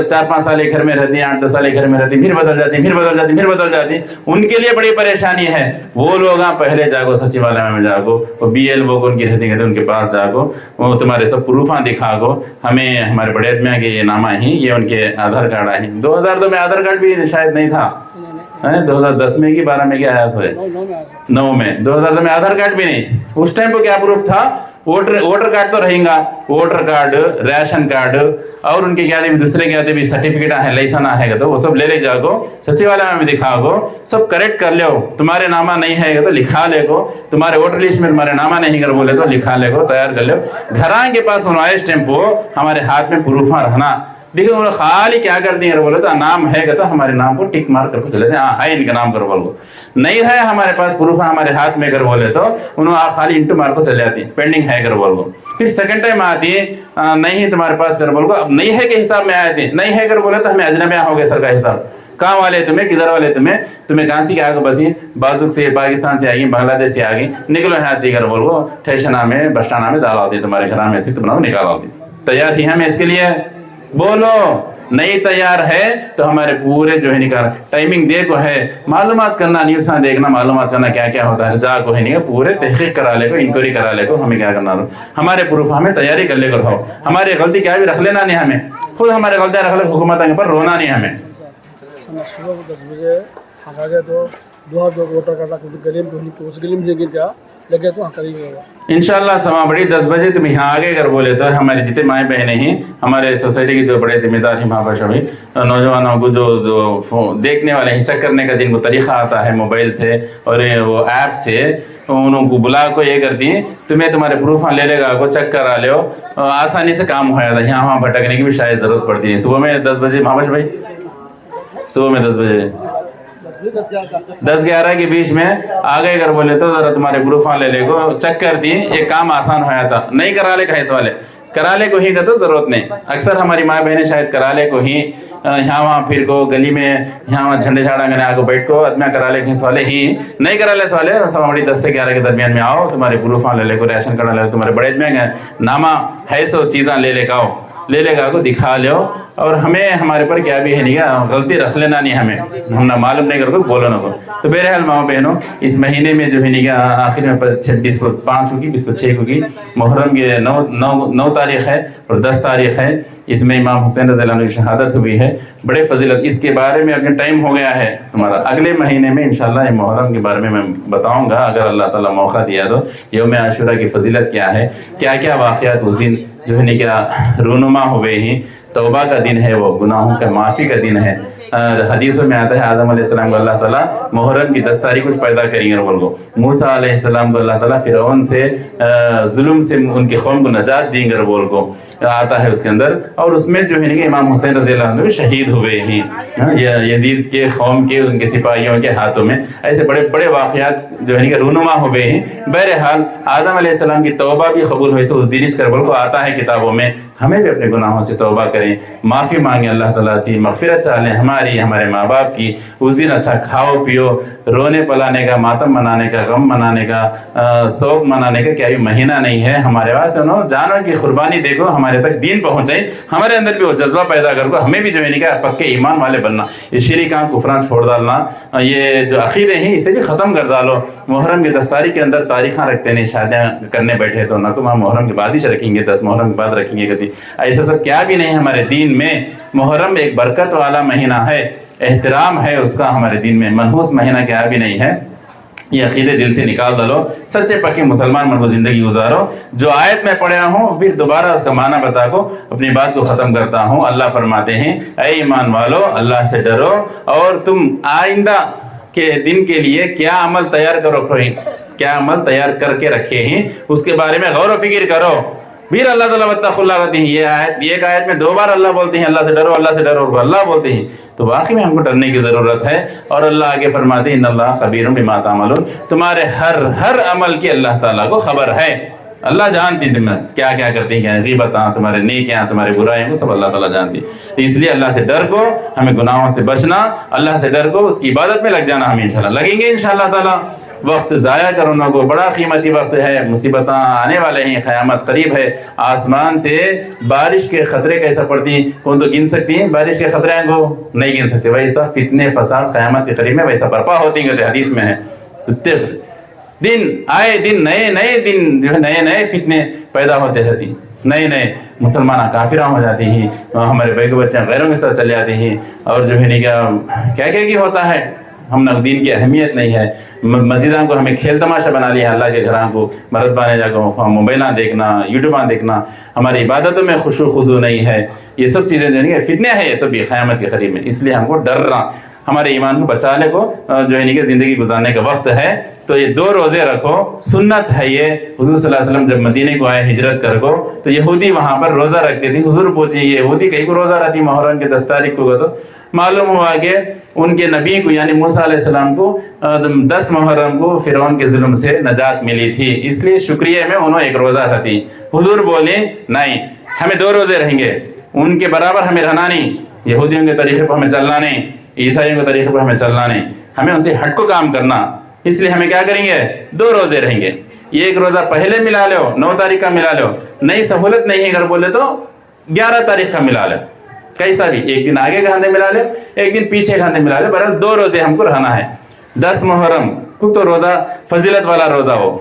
4-5 سال ایک گھر میں رہتی ہیں، 8-10 سال ایک گھر میں رہتی ہیں، پھر بدل جاتی ہیں، پھر بدل جاتی ہیں، پھر بدل جاتی ہیں، ان کے لیے بڑی پریشانی ہے، وہ لوگ پہلے جاگو سچیوالیہ میں جاگو، وہ BLO ان کی رہتی ہیں ان کے پاس جاگو، وہ تمہارے سب پروفاں دکھا گو، ہمیں ہمارے بڑے آدمیاں کے یہ نامہ ہیں، یہ ان کے آدھار کارڈ آئے ہیں، 2002 میں آدھار کارڈ بھی شاید نہیں تھا، 2010 में कि 12 में क्या आया सो है? 9 में। 2010 में आधार कार्ड भी नहीं। उस टाइम पे क्या प्रूफ था? वोटर कार्ड तो रहेगा, वोटर कार्ड, राशन कार्ड और उनके क्या थे दूसरे क्या थे भी सर्टिफिकेट है, लाइसेंस है तो वो सब ले जाओ, सचिवालय में भी दिखाओ, सब करेक्ट कर लो। तुम्हारे नामा नहीं है तो लिखा लेगो, तुम्हारे वोटर लिस्ट में तुम्हारे नामा नहीं कर बोले तो लिखा लेगो, तैयार कर लो। घर के पास आए टेम्पो हमारे हाथ में प्रूफ रहना। देखिए उन्होंने खाली क्या कर दिए बोले तो नाम है तो हमारे नाम को टिक मार करके चले थे, हाँ है इनका नाम कर बोलो, नहीं है हमारे पास प्रूफ है हमारे हाथ में कर बोले तो उन्होंने खाली इंटू मार को चले आती, पेंडिंग है कर बोल को। फिर सेकंड टाइम आती नहीं तुम्हारे पास कर बोल को, अब नहीं है के हिसाब में आए थे, नहीं है कर बोले तो हमें अजनबिया हो गए सर का हिसाब। कहाँ वाले तुम्हें, किधर वाले तुम्हें कहाँ से क्या बसी, बाजुक से, पाकिस्तान से आ गई, बांग्लादेश से आ गई, निकलो यहाँ से कर बोल को, ठेशना में बस्टाना में डाला होती तुम्हारे घर में से तुम निकाला होती। तैयार थी हमें इसके लिए? बोलो नहीं तैयार है तो हमारे पूरे जो है निकाल टाइमिंग देखो है, मालूमात करना, न्यूज़ देखना, मालूमात करना क्या क्या होता है, जा को है नहीं पूरे तहकीक करा ले को, इंक्वायरी करा ले को, हमें क्या करना लो, हमारे प्रूफ हमें तैयारी कर ले कर हो, हमारी गलती क्या भी रख लेना नहीं, हमें खुद हमारे गलतियाँ रख ले, हुकूमत के पर रोना नहीं हमें। सुबह 10 बजे आ गए तो दो वोटर कार्ड गली में उस गली में गिर गया लगे तो करेंगे इंशाल्लाह। समा बड़ी 10 बजे तुम यहाँ आगे कर बोले तो हमारे जितने माएँ बहनें हैं, हमारे सोसाइटी की जो बड़े जिम्मेदार हैं महापाशा भी, नौजवानों को जो देखने वाले हैं, चेक करने का जिनको तरीका आता है मोबाइल से और वो ऐप से, उनको बुला को ये करती हैं तुम्हें तुम्हारे प्रूफ ले लेगा को चेक करा लो, आसानी से काम हो जाता है। यहाँ वहाँ भटकने की भी शायद ज़रूरत पड़ती है। सुबह में 10 बजे महापाशा भाई, सुबह में 10 बजे 10-11 के बीच में आ गए कर बोले तो जरा तुम्हारे प्रूफ ले ले को चेक कर दिए, एक काम आसान हो जाता। नहीं करा ले कैसे वाले करा ले को ही का तो जरूरत नहीं, अक्सर हमारी माँ बहनें शायद करा ले को ही यहाँ वहाँ फिर को गली में यहाँ वहाँ झंडे झाड़ा करने आगे बैठ को आदमी करा ले घिस वाले ही नहीं करा ले वाले समाड़ी 10 से 11 के दरमियान में आओ, तुम्हारे प्रूफ ले ले को, राशन कार्ड ले, तुम्हारे बड़े में नामा है सो चीज़ा ले ले आओ, ले लेगा को दिखा लो। और हमें हमारे पर क्या भी है नहीं, गलती रख लेना नहीं, हमें हम ना मालूम नहीं करके बोलो ना को। तो बहरहाल माओ बहनों, इस महीने में जो है नहीं आखिर में 26 को 5 होगी, 20 को 6 होगी, मुहर्रम के 9 तारीख है और 10 तारीख है, इसमें इमाम हुसैन रज़ी अल्लाह अन्हु की शहादत हुई है। बड़े फजीलत, इसके बारे में अपने टाइम हो गया है तुम्हारा, अगले महीने में इंशाल्लाह ये मुहर्रम के बारे में मैं बताऊंगा अगर अल्लाह ताला मौका दिया तो। यौम आशूरा की फजीलत क्या है, क्या क्या वाक़यात उस दिन जो है नहीं क्या रूनुमा हुए हैं, तौबा का दिन है, वो गुनाहों का माफ़ी का दिन है। हदीसों में आता है आदम अलैहिस्सलाम को अल्लाह ताला मुहर्रम की 10 तारीख को पैदा करेंगे बोल को, मूसा अलैहिस्सलाम को अल्लाह ताला फिरौन से जुल्म से उनके कौम को नजात देंगे बोल को आता है उसके अंदर। और उसमें जो है कि इमाम हुसैन रज़ी अल्लाह अन्हु शहीद हुए हैं यजीद के कौम के उनके सिपाहियों के हाथों में। ऐसे बड़े बड़े वाक़यात जो है कि रूनुमा हुए हैं। बहरहाल आदम अलैहिस्सलाम की तौबा भी कबूल हुई, उस दिलिश कर बोल को आता है किताबों में। हमें भी अपने गुनाहों से तौबा करें, माफ़ी मांगें अल्लाह ताला से, मग़फ़िरत चाहें हमारी, हमारे माँ बाप की। उस दिन अच्छा खाओ पियो, रोने पलाने का, मातम मनाने का, गम मनाने का, शौक मनाने का क्या भी महीना नहीं है हमारे पास। जानवर की कुर्बानी देखो, हमारे तक दीन पहुँचाई, हमारे अंदर भी वो जज्बा पैदा कर को, हमें भी जो है नहीं क्या पक्के ईमान वाले बनना, ये शिरक कुफरान छोड़ डालना, ये जो अक़ीदे हैं इसे भी ख़त्म कर डालो। मुहर्रम की 10 तारीख के अंदर तारीख़ां रखते नहीं, शादियाँ करने बैठे तो ना तो वहाँ मुहर्रम के बाद ही रखेंगे, 10 मुहर्रम के बाद रखेंगे कभी, ऐसा सब क्या भी नहीं हमारे दीन में। मुहर्रम एक बरकत वाला महीना है, एहतराम है उसका हमारे दीन में, मनहूस महीना क्या भी नहीं है। ये अक़ीदे दिल से निकाल डालो, सच्चे पक्के मुसलमान मन को ज़िंदगी गुजारो। जो आयत में पढ़ा हूँ फिर दोबारा उसका माना बता को अपनी बात को ख़त्म करता हूँ। अल्लाह फरमाते हैं, ऐ ईमान वालो अल्लाह से डरो और तुम आइंदा के दिन के लिए क्या अमल तैयार करो, क्या अमल तैयार करके रखे हैं उसके बारे में गौर व फिक्र करो। फिर अल्लाह ताला वत्तक़ुल्लाह कहते हैं, ये आयत एक आयत में 2 बार अल्लाह बोलते हैं अल्लाह से डरो, अल्लाह से डरो, और अल्लाह बोलते हैं, तो वाकई में हमको डरने की ज़रूरत है। और अल्लाह आगे फरमाते हैं, इन्नल्लाह ख़बीरुम बिमा तामलून, तुम्हारे हर अमल की अल्लाह ताला को खबर है। अल्लाह जानती है तुम क्या क्या करती हैं, क्या ग़ीबतां, तुम्हारे नेकियां, तुम्हारे बुराइयां को सब अल्लाह ताला जानती है। तो इसलिए अल्लाह से डर को, हमें गुनाहों से बचना, अल्लाह से डर को, उसकी इबादत में लग जाना। हम इंशाल्लाह लगेंगे इंशाल्लाह ताला। वक्त ज़ाया करो को, बड़ा कीमती वक्त है, मुसीबत आने वाले हैं, क़यामत करीब है। आसमान से बारिश के ख़तरे कैसा पड़ती हैं, कौन तो गिन सकती हैं बारिश के ख़तरे को? नहीं गिन सकते। वैसा फितने फसाद क़यामत के करीब में वैसा बर्पा होती हैं, हदीस में है। तो दिन आए दिन नए दिन जो है नए फितने पैदा होते रहती, नए मुसलमान काफिरा हो जाते हैं, हमारे बैग बच्चे गैरों के साथ चले जाते हैं, और जो है नहीं क्या क्या की होता है। ہم دین کی اہمیت نہیں ہے. مسجدوں کو ہمیں کھیل تماشا بنا لیا ہے اللہ کے گھراں کو, مرد بانے جا کر موبائلاں دیکھنا, یوٹیوباں دیکھنا, ہماری عبادتوں میں خشوع خضوع نہیں ہے. یہ سب چیزیں جو ہے فتنے ہیں, یہ سب یہ قیامت کے قریب میں. اس لیے ہم کو ڈرنا, ہمارے ایمان کو بچانے کو جو ہے کہ زندگی گزارنے کا وقت ہے. تو یہ 2 روزے رکھو, سنت ہے یہ. حضور صلی اللہ علیہ وسلم جب مدینے کو آئے ہجرت کر کو, تو یہودی وہاں پر روزہ رکھتے تھے. حضور پوچھے یہ یہودی کہیں کو روزہ رہتی محرم کے 10 تاریخ کو؟ تو معلوم ہوا کہ ان کے نبی کو یعنی موسیٰ علیہ السلام کو 10 محرم کو فرعون کے ظلم سے نجات ملی تھی, اس لیے شکریہ میں انہوں ایک روزہ رکھتی. حضور بولے نہیں, ہمیں 2 روزے رہیں گے, ان کے برابر ہمیں رہنا نہیں, یہودیوں کے طریقے پر ہمیں چلنا نہیں, عیسائیوں کے طریقے پر ہمیں چلنا نہیں, ہمیں ان سے ہٹ کو کام کرنا. اس لیے ہمیں کیا کریں گے, 2 روزے رہیں گے. یہ ایک روزہ پہلے ملا لو, 9 تاریخ کا ملا لو, نہیں سہولت نہیں ہے اگر بولے تو 11 تاریخ کا ملا لو, کیسا بھی, ایک دن آگے کا ہندے ملا لو, ایک دن پیچھے کا ہندے ملا لو. بہرحال 2 روزے ہم کو رہنا ہے. 10 محرم کو تو روزہ فضیلت والا روزہ ہو,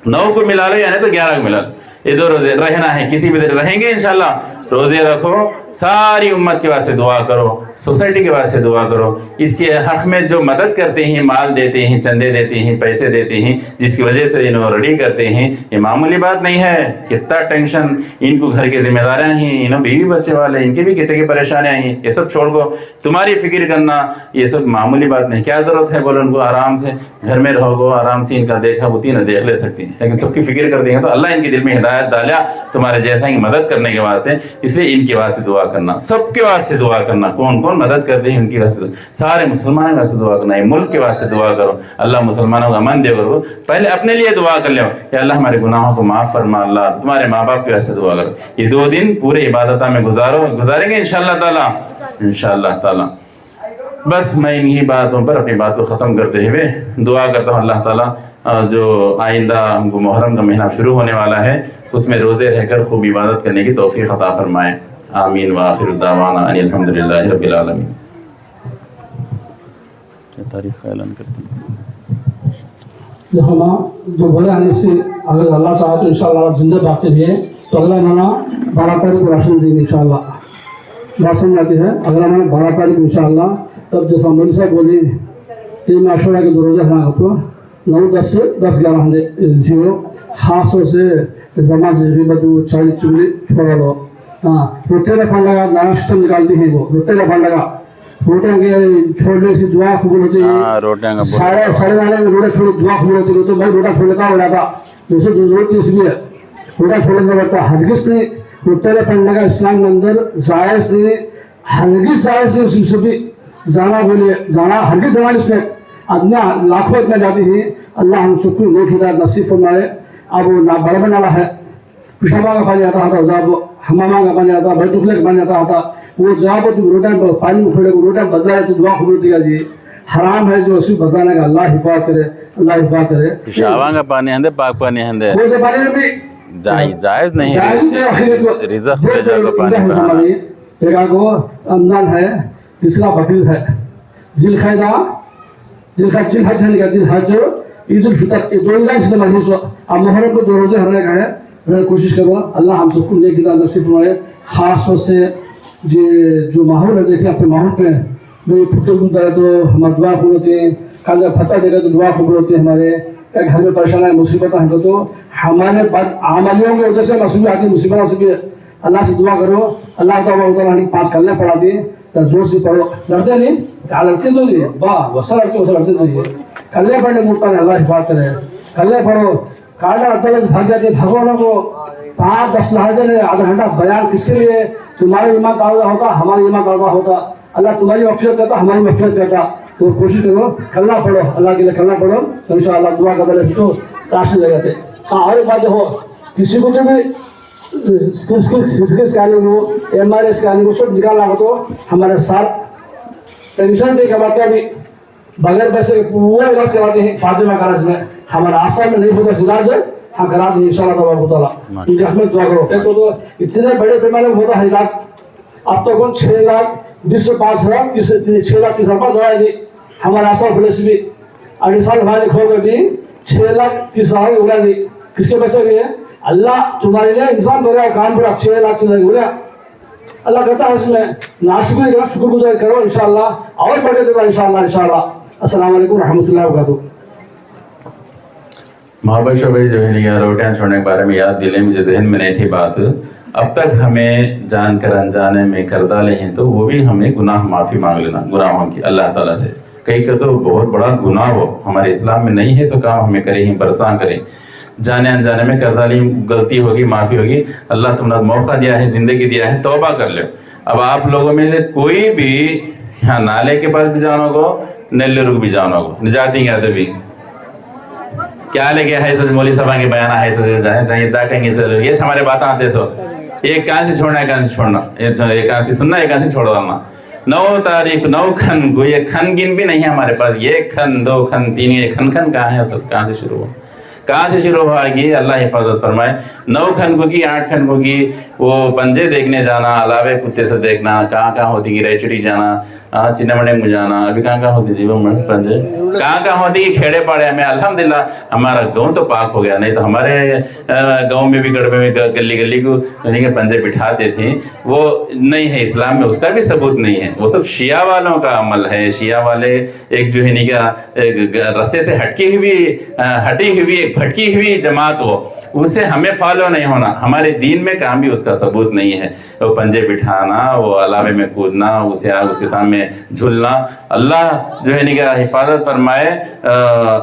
9 کو ملا لو یعنی تو 11 کو ملا لو. یہ 2 روزے رہنا ہے, کسی بھی طرح رہیں گے انشاءاللہ. روزے رکھو, ساری امت کے واسطے دعا کرو, سوسائٹی کے واسطے دعا کرو. اس کے حق میں جو مدد کرتے ہیں, مال دیتے ہیں, چندے دیتے ہیں, پیسے دیتے ہیں, جس کی وجہ سے انہوں ریڈی کرتے ہیں, یہ معمولی بات نہیں ہے. کتنا ٹینشن, ان کو گھر کے ذمہ داریاں ہیں, انہوں بیوی بچے والے, ان کے بھی کتنے کی پریشانیاں ہیں. یہ سب چھوڑ کو تمہاری فکر کرنا, یہ سب معمولی بات نہیں. کیا ضرورت ہے بولو ان کو آرام سے گھر میں رہو گو, آرام سے ان کا دیکھا ہوتی نہ دیکھ لے سکتی ہیں, لیکن سب کی فکر کرتے ہیں. تو اللہ ان کے دل میں ہدایت ڈالا تمہارے جیسا کی مدد کرنے کے واسطے. اس لیے ان کے واسطے دعا کرنا, سب کے واسطے دعا کرنا. کون کون مدد کرتے ہیں ان کی واسطے, سارے مسلمانوں کے واسطے دعا کرنا ہے. ملک کے واسطے دعا کرو, اللہ مسلمانوں کا امن دے کرو. پہلے اپنے لیے دعا کر لو کہ اللہ ہمارے گناہوں کو معاف فرما. اللہ تمہارے ماں باپ کے واسطے دعا کرو. یہ 2 دن پورے عبادتہ میں گزاریں گے انشاءاللہ تعالیٰ, انشاءاللہ تعالیٰ. بس میں انہی باتوں پر اپنی بات کو ختم کرتے ہوئے دعا کرتا ہوں اللہ تعالیٰ جو آئندہ ہم کو محرم کا مہینہ شروع ہونے والا ہے, اس میں روزے رہ کر خوب عبادت کرنے کی توفیق عطا فرمائے. آمین وآخر دعوانا ان الحمدللہ رب العالمین. کیا تاریخ کا اعلان کرتے ہیں؟ جو بڑے آنے سے اگر اللہ چاہے تو انشاءاللہ زندہ باقی بھی ہے تو اگلا مہینہ 12 تاریخ کو راشن دیں گے انشاءاللہ. بات سمجھ آتی ہے, اگلا مہینہ 12 تاریخ انشاءاللہ. تب جیسا مول صاحب بولے عید عاشورہ کے 2 روزے رہنا تو 9-10 سے 10-11 ہم خاص طور سے زمان سے بدو چالی چگلی چھوڑا لو. ہاں, روٹے کا پنڈا ناشتہ نکالتے ہیں, وہ روٹے کا پنڈا روٹے کے چھوڑنے سے دعا قبول ہوتی ہے. ساڑھے 9 میں روٹے چھوڑے دعا قبول ہوتی ہے. تو بھائی روٹا چھوڑتا ہو جاتا, دوسرے ضرورت اس لیے روٹا چھوڑنے پڑتا. ہرگز نہیں روٹے کا پنڈا کا اسلام کے اندر جائز نہیں, ہرگز جائز نہیں. اس سے بھی جانا بولے جانا ہرگز جانا, اس میں ادنا لاکھوں اتنا جاتی ہیں. اللہ ہم سب کو نیک ہدایت نصیب فرمائے. اب وہ بڑا بنانا ہے, پیشابہ کا پانی آتا تھا, جب ہمامہ کا پانی آتا, بیت الخلا کا پانی آتا تھا, وہ جب روٹا پانی میں کھڑے روٹا بدلا ہے تو دعا قبول دیا جی. حرام ہے جو اسی بدلانے کا, اللہ حفاظت کرے, اللہ حفاظت کرے. پیشابہ کا پانی ہے, پاک پانی ہے, وہ سے پانی میں بھی جائز نہیں ہے. رزق خود جا کو پانی بہانا. ایک آگو رمضان ہے, تیسرا بقرعید ہے, ذی الحج, عید الفطر. یہ 2 عید سے مجلس ہو. اب محرم کو 2 روزے رہنے کا ہے, کوشش کرو. اللہ ہم سب کو نیک ہدایت نصیب فرمائے. خاص طور سے جو ماحول ہے دیکھیں اپنے ماحول پہ پھٹے گھومتا ہے تو ہمارا دعا قبول ہوتی ہے. کل فتح دے گا تو دعا قبول ہوتی ہے. ہمارے گھر میں پریشانیں مصیبتیں ہیں تو ہمارے عملیوں کی وجہ سے مصیبت آتی ہے, مصیبتوں سے بھی اللہ سے دعا کرو. اللہ تعالیٰ 5 کلمے پڑھاتی ہے, زور سے پڑھو. لڑتے نہیں, لڑتے تو نہیں, واہ وسا لڑتے وسا لڑتے نہیں. کلمے پڑھنے ملتا ہے, اللہ حفاظت کرے. کلمے پڑھو. کاٹا عدالت بھاگ جاتے بھگوانوں کو 5-10 لحظے آدھا گھنٹہ بیان کس کے لیے؟ تمہارے ایمان تازہ ہوتا, ہمارے ایمان تازہ ہوتا. اللہ تمہاری مغفرت کرتا, ہماری مغفرت کرتا. تو کوشش کرو, کلمہ پڑھو, اللہ کے لیے کلمہ پڑھو تو انشاءاللہ دعا کرتا رہے تو راشن لے جاتے. ہاں, اور ایک بات ہو, کسی کو بھی اسکیننگ ہو, MRI اسکیننگ ہو, سب نکالنا ہو تو ہمارے ساتھ ٹینشن پہ کرواتے بھی بغیر پیسے پورا علاج کراتے ہیں. فاطمہ کالج میں ہمارا آسان میں نہیں ہوتا علاج ہے, ہم کرا دیں انشاءاللہ تبارک و تعالیٰ. ان کے حق میں دعا کرو. ایک تو اتنے بڑے پیمانے میں ہوتا ہے علاج. اب تو کون 6,20,5,000 دعائیں دی ہمارا آسان فلس بھی 8 سال ہمارے کھو کر بھی 6,30,000 اگا دی. کس کے پیسے بھی ہے؟ اللہ تمہارے لیے انسان دے رہا ہے, کام پر 6,00,000 ہو گیا. اللہ کہتا ہے اس میں ناشکری کرو, شکر گزار کرو انشاءاللہ, اور بڑھے دے گا انشاءاللہ. अस्सलाम वालेकुम रहमतुल्लाहि व बरकातहू। महाबत भाई जो है नहीं रोटियाँ छोड़ने के बारे में याद दिले, मुझे जहन में नहीं थी बात। अब तक हमें जानकर अनजाने में कर डाले हैं तो वो भी हमें गुनाह माफ़ी मांग लेना गुनाहों की अल्लाह ताला से। कई का तो बहुत बड़ा गुनाह हो हमारे इस्लाम में नहीं है, सो काम हमें करे ही बरसा करें, जाने अनजाने में कर डाली गलती होगी माफ़ी होगी। अल्लाह तुमने मौका दिया है, ज़िंदगी दिया है, तौबा कर लो। अब आप लोगों में से कोई भी यहाँ नाले के पास भी जाना को, नेल्लुर भी जाना को, निजाती कहते भी क्या लेके है सच मौली सभा के बयान है सच जाए कहेंगे चलो ये हमारे बात आते सो एक कहाँ से छोड़ना है कहाँ से छोड़ना, एक कहाँ से सुनना एक कहाँ से छोड़ डालना। 9 तारीख 9 खन को ये खन गिन भी नहीं है हमारे पास, ये खन 2 खन 3 ये खन खन कहाँ है, सब कहाँ से शुरू हो, कहाँ से शुरू होगी अल्लाह हिफाजत फरमाए। 9 खन को की 8 खन को की वो पंजे देखने जाना, अलावे कुत्ते से देखना, कहाँ कहाँ होती की रेचड़ी जाना, चिन्नमणे में जाना, अभी कहाँ होती जीवन में पंजे कहाँ होती की खेड़े पाड़े में। अल्हम्दुलिल्लाह हमारा गांव तो पाक हो गया, नहीं तो हमारे गांव में भी गड़बे में गली गली को यानी के पंजे बिठाते थे, वो नहीं है इस्लाम में, उसका भी सबूत नहीं है। वो सब शिया वालों का अमल है। शिया वाले एक जो है नहीं क्या रास्ते से हटी हुई एक भटकी हुई जमात, वो उसे हमें फॉलो नहीं होना, हमारे दीन में काम भी उसका सबूत नहीं है। वो पंजे बिठाना, वो अलावे में कूदना, उसे उसके सामने झूलना, अल्लाह जो है निका हिफाजत फरमाए।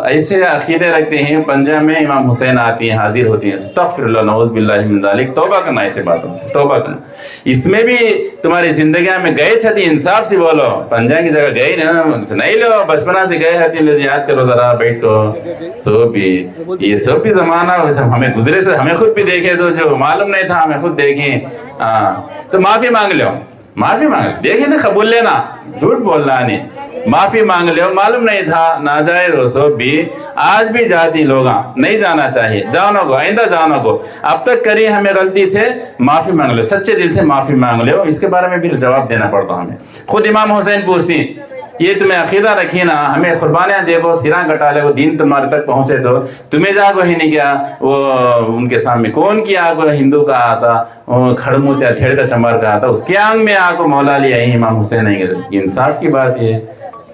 ऐसे अकीदे रखते हैं, पंजा में इमाम हुसैन आती हैं, हाजिर होती हैं, अस्तगफिरुल्लाह नऊज़ बिल्लाहि मिन ज़ालिक, तौबा करना ऐसे बातों से, तौबा करना। इसमें भी तुम्हारी जिंदगी में गए छती, इंसाफ से बोलो, पंजा की जगह गई ना नहीं लो, बचपना से गए हती, याद करो जरा बैठो। तो भी ये सब भी जमाना हमें गुजरे से हमें खुद भी देखे, जो मालूम नहीं था हमें खुद देखें। तो माफी मांग लो, माफी मांग लो, देखे ना कबूल लेना, झूठ बोलना नहीं, माफी मांग लो। मालूम नहीं था नाजायज हो सब भी, आज भी जाती लोग नहीं जाना चाहिए, जानो को आइंदा जानो को, अब तक करी हमें गलती से माफी मांग लो, सच्चे दिल से माफी मांग लो। इसके बारे में भी जवाब देना पड़ता हमें। खुद इमाम हुसैन पूछती ये तुम्हें अकीदा रखी ना, हमें कुर्बानियाँ दे दो, सिरा कटा ले, वो दीन तुम्हारे तक पहुँचे दो, तुम्हें जागो ही नहीं क्या। वो उनके सामने कौन किया आगो हिंदू का आता, खड़मूत्या थेड़ का चमार का आता, उसके आंग में आगो मौला लिया ही इमाम हुसैन नहीं। इंसाफ की बात ये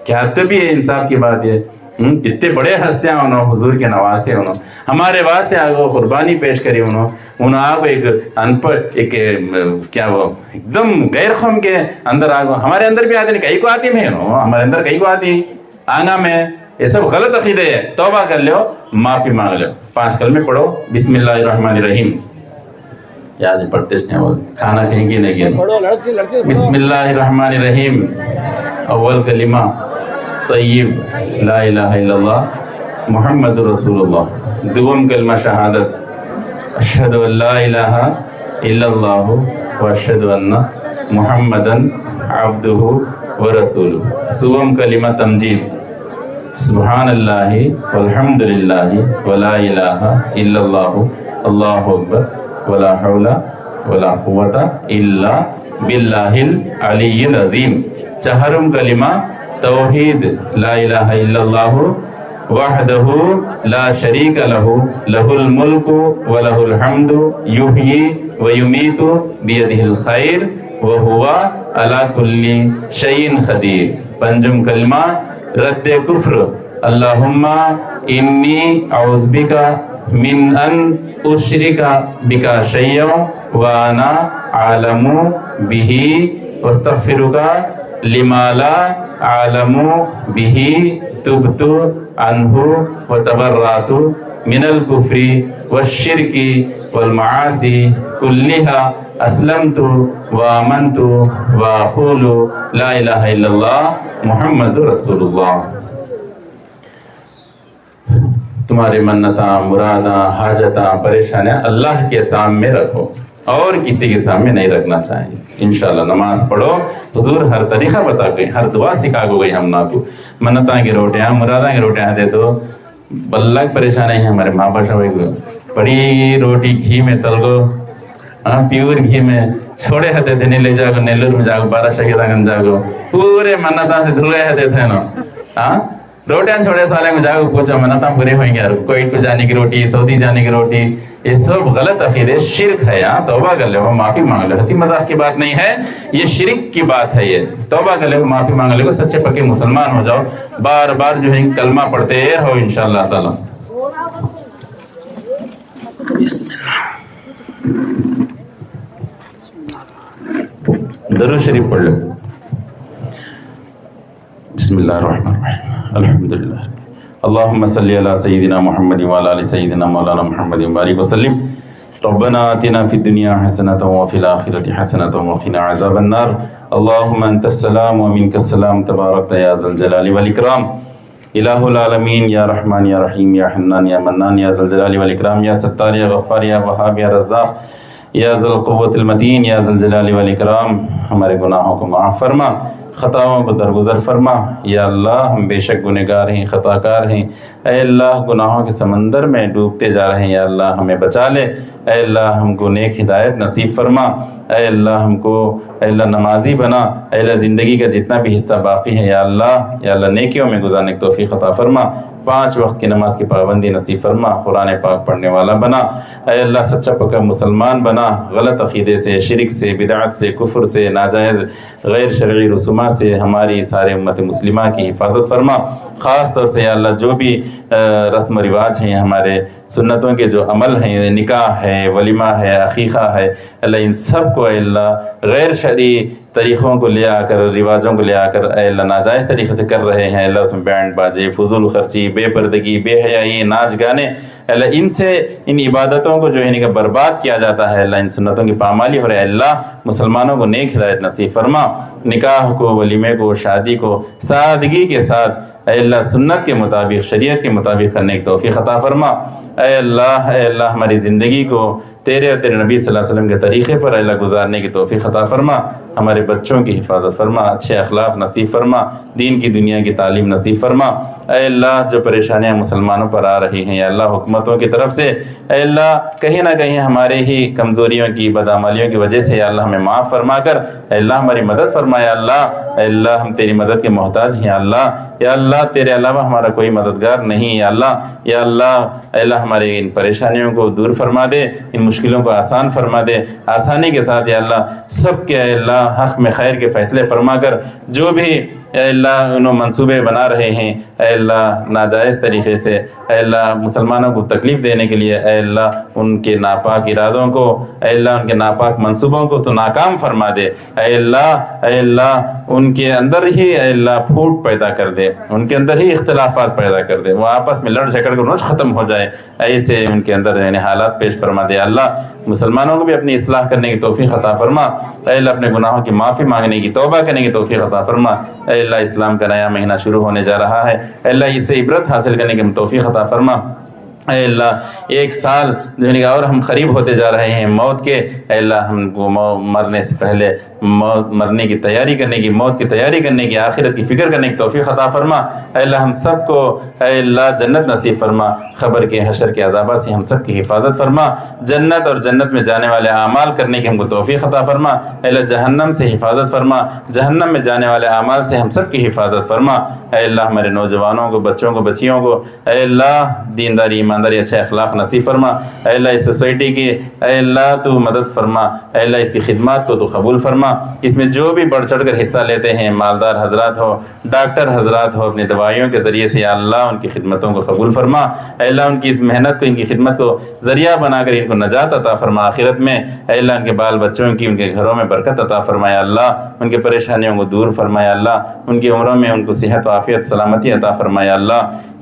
क्या, तो भी है इंसाफ की बात ये। कितने बड़े हस्तियाँ उन्होंने हुजूर के नवासे, उन्होंने हमारे वास्ते आगो कुर्बानी पेश करी, उन्होंने आगो एक अनपढ़ एक क्या वो एकदम गैर कौम के अंदर आगो, हमारे अंदर भी आते नहीं, कहीं को आती में हमारे अंदर कहीं को आती आंगा में। ये सब गलत अकीदे है, तौबा कर लो, माफी मांग लो। 5 कलमे पढ़ो, बिस्मिल्लाहिर्रहमानिर्रहीम, याद पढ़ते हैं, वो खाना कहेंगे नहीं, बिस्मिल्लाहिर्रहमानिर्रहीम, अव्वल कलिमा तय्यब ला इलाहा इल्लल्लाह मुहम्मदुर रसूलुल्लाह, दुगम कलमा शहादत अशहदु अल्ला इलाहा इल्लल्लाहु व अशहदु अन्ना मुहम्मदन अब्दुहु व रसूलुहु, सुवम कलिमा तमजीद सुब्हानल्लाहि वल्हम्दुलिल्लाहि व ला इलाहा इल्लल्लाहु अल्लाहु अकबर व ला हौला व ला कुव्वता इल्ला बिल्लाहिल अलिय्यिल अज़ीम, चहरुम कलिमा तौहीद ला इलाहा इल्लल्लाहु वहदहु ला शरीका लहु लहुल मुल्कु व लहुल हम्दु युहयी व युमीतु बियदिहिल खैर व हुवा अला कुल्ली शैइन खदीर। पंजुम कलमा रद्द कुफ्र अल्लाहुम्मा इन्नी औज़ु बिका मिन अन उश्रिका बिका शैय्यन व अना आलमु बिही वस्तगफिरुका लिमा ला आलमु बिही तुबतु अनहु व तबर्रातु मिनल कुफ्री व शिरकी वल मासी कुल्लिहा अस्लमतु व आमनतु व अक़ूलु ला इलाहा इल्लल्लाह मुहम्मदुर रसूलुल्लाह। तुम्हारी मन्नता, मुरादा, हाजता, परेशानियां अल्लाह के सामने रखो और किसी के सामने नहीं रखना चाहिए। इंशाल्लाह नमाज पढ़ो, हुजूर हर तरीका बता गए, हर दुआ सिखा गई हम ना को। मन्नता की रोटियां, मुरादा की रोटियां दे दो, बल्ला की परेशानी है हमारे माँ बाप को, बड़ी रोटी घी में तल गो, प्योर घी में छोड़े हते थे, नहीं ले जाओ नेल्लूर में जाओ, 12 शहीदागंज जाओ, पूरे मन्नता से धुल गए हते थे ना। रोटियां छोड़े साले में जाकर पूछा मनाता पूरे होंगे यार, कोविड को जाने की रोटी, सऊदी जाने की रोटी, ये सब गलत अकीदे, शिरक है। यहाँ तौबा कर लो, माफी मांग लो, हंसी मजाक की बात नहीं है, ये शिरक की बात है। ये तौबा कर लो, माफी मांग लो, सच्चे पक्के मुसलमान हो जाओ, बार बार जो है कलमा पढ़ते रहो इंशाअल्लाह ताला। दरूद शरीफ पढ़ लो। बिस्मिल्लाहिर्रहमानिर्रहीम, अल्हम्दुलिल्लाह, अल्लाहुम्मा सल्ली अला सय्यिदिना मुहम्मद व अला आलि सय्यिदिना मौलाना मुहम्मद व बारिक वसल्लिम। रब्बना आतिना फिद दुनिया हसनतन व फिल आखिरति हसनतन व क़िना अज़ाबन नार। अल्लाहुम्मा अंतस सलाम व मिनकस सलाम, तबारकत या ज़ल जलाली वल इकराम। इलाहुल आलमीन, या रहमान या रहीम, या हन्नान या मन्नान, या ज़ल जलाली वल इकराम, या सत्तार या गफ्फार, या वहाब या रज़्ज़ाक़, या ज़ुल क़ुव्वतिल मतीन, या ज़ल जलाली वल इकराम। हमारे गुनाहों को माफ़ फरमा, ख़ताओं को दरगुज़र फरमा। या अल्लाह, हम बेशक गुनहगार हैं, ख़ताकार हैं। ऐ अल्लाह, गुनाहों के समंदर में डूबते जा रहे हैं, या अल्लाह हमें बचा ले। ऐ अल्लाह, हमको नेक हिदायत नसीब फरमा। ऐ अल्लाह, हमको ऐ अल्लाह नमाजी बना। ऐ अल्लाह, ज़िंदगी का जितना भी हिस्सा बाकी है या अल्लाह नेकियों में गुजारने की तौफ़ीक़ अता फरमा। 5 वक्त की नमाज की पाबंदी नसीब फरमा। कुरान पाक पढ़ने वाला बना। ऐ अल्लाह, सच्चा पक्का मुसलमान बना। गलत अक़ीदे से, शिरक से, बिदअत से, कुफ्र से, नाजायज़ गैर शरई रसूमात से हमारी सारे उम्मत मुस्लिमा की हिफाजत फरमा। ख़ास तौर से या अल्लाह, जो भी रस्म रिवाज हैं, हमारे सुन्नतों के जो अमल हैं, निकाह है, वलीमा है, अक़ीक़ा है, अल्लाह इन सब को अल्लाह गैर शरई तरीक़ों को ले आकर, रिवाजों को ले आकर अल्लाह नाजायज़ तरीक़े से कर रहे हैं। अल्लाह उसमें बैंड बाजे, फजूल खर्ची, बेपर्दगी, बेहयाई, नाच गाने, अल्लाह इनसे इन इबादतों को जो है इनका बर्बाद किया जाता है। अल्लाह इन सुन्नतों की पामाली हो रही है। अल्लाह मुसलमानों को नेक हिदायत नसीब फरमा। निकाह को, वलीमे को, शादी को सादगी के साथ अल्लाह सुन्नत के मुताबिक, शरीयत के मुताबिक करने की तौफ़ीक़ अता फरमा। ऐ अल्लाह, हमारी ज़िंदगी को तेरे और तेरे नबी सल्लल्लाहु अलैहि वसल्लम के तरीक़े पर अल्लाह गुजारने की तौफ़ीक़ अता फरमा। हमारे बच्चों की हिफाजत फरमा, अच्छे अखलाक नसीब फरमा, दीन की दुनिया की तालीम नसीब फरमा। ऐ अल्लाह, जो परेशानियाँ मुसलमानों पर आ रही हैं या अल्लाह हुकूमतों की तरफ से, ऐ अल्लाह कहीं ना कहीं हमारे ही कमज़ोरियों की, बदअमलियों की वजह से या अल्लाह हमें माफ़ फरमा कर ऐ अल्लाह हमारी मदद फरमा। या अल्लाह, हम तेरी मदद के मोहताज हैं। या अल्लाह तेरे अलावा हमारा कोई मददगार नहीं। या अल्लाह हमारी इन परेशानियों को दूर फरमा दे, इन मुश्किलों को आसान फरमा दे। आसानी के साथ या अल्लाह सबके अल्लाह हक़ में खैर के फ़ैसले फरमा कर, जो भी अल्लाह उन्होंने मंसूबे बना रहे हैं अल्लाह नाजायज़ तरीक़े से, अल्लाह मुसलमानों को तकलीफ़ देने के लिए, अल्लाह उनके नापाक इरादों को, अल्लाह उनके नापाक मंसूबों को तो नाकाम फरमा दे। अल्लाह उनके अंदर ही अल्लाह फूट पैदा कर दे, उनके अंदर ही इख्तिलाफ़ात पैदा कर दे, वो आपस में लड़ झगड़ कर रोज़ ख़त्म हो जाए, ऐसे उनके अंदर यानी हालात पेश फरमा दे। अल्लाह मुसलमानों को भी अपनी इस्लाह करने की तौफ़ीक़ अता फरमा। अल्लाह अपने गुनाहों की माफ़ी मांगने की, तौबा करने की तौफ़ीक़ अता फरमा। अल्लाह इस्लाम का नया महीना शुरू होने जा रहा है, अल्लाह इससे इबरत हासिल करने की तौफ़ीक़ अता फरमा। अल्लाह एक साल जो है और हम करीब होते जा रहे हैं मौत के, अल्लाह हमको मरने से पहले मरने की तैयारी करने की, मौत की तैयारी करने की, आखिरत की फ़िक्र करने की तौफ़ीक़ अता फरमा। अल्लाह हम सब को अल्लाह जन्नत नसीब फरमा, ख़बर के हशर के अज़ाबा से हम सब की हिफाजत फरमा, जन्नत और जन्नत में जाने वाले आमाल करने की हमको तौफ़ीक़ अता फरमा। अल्लाह जहन्नम से हिफाजत फरमा, जहन्नम में जाने वाले आमाल से हम सब की हिफाजत फरमा। अल्लाह हमारे नौजवानों को, बच्चों को, बच्चियों को अल्लाह दीनदारी, ईमानदारी, अच्छे अखलाक नसीब फरमा। अल्लाह इस सोसाइटी की अल्लाह तू मदद फरमा, अल्लाह इसकी खिदमत को तो कबूल फरमा। इसमें जो भी बढ़ चढ़ कर हिस्सा लेते हैं, मालदार हजरात हो, डॉक्टर हजरात हो, अपनी दवाइयों के ज़रिए से अल्लाह उनकी खिदमतों को कबूल फरमा। अल्लाह उनकी इस मेहनत को, इनकी खिदमत को ज़रिया बनाकर इनको नजात अता फरमा आखिरत में। अल्लाह उनके बाल बच्चों की, उनके घरों में बरकत अता फरमाया। अल्लाह उनके परेशानियों को दूर फरमाया। अल्लाह उनकी उम्रों में उनको सेहत आफियत सलामती अता फरमाया।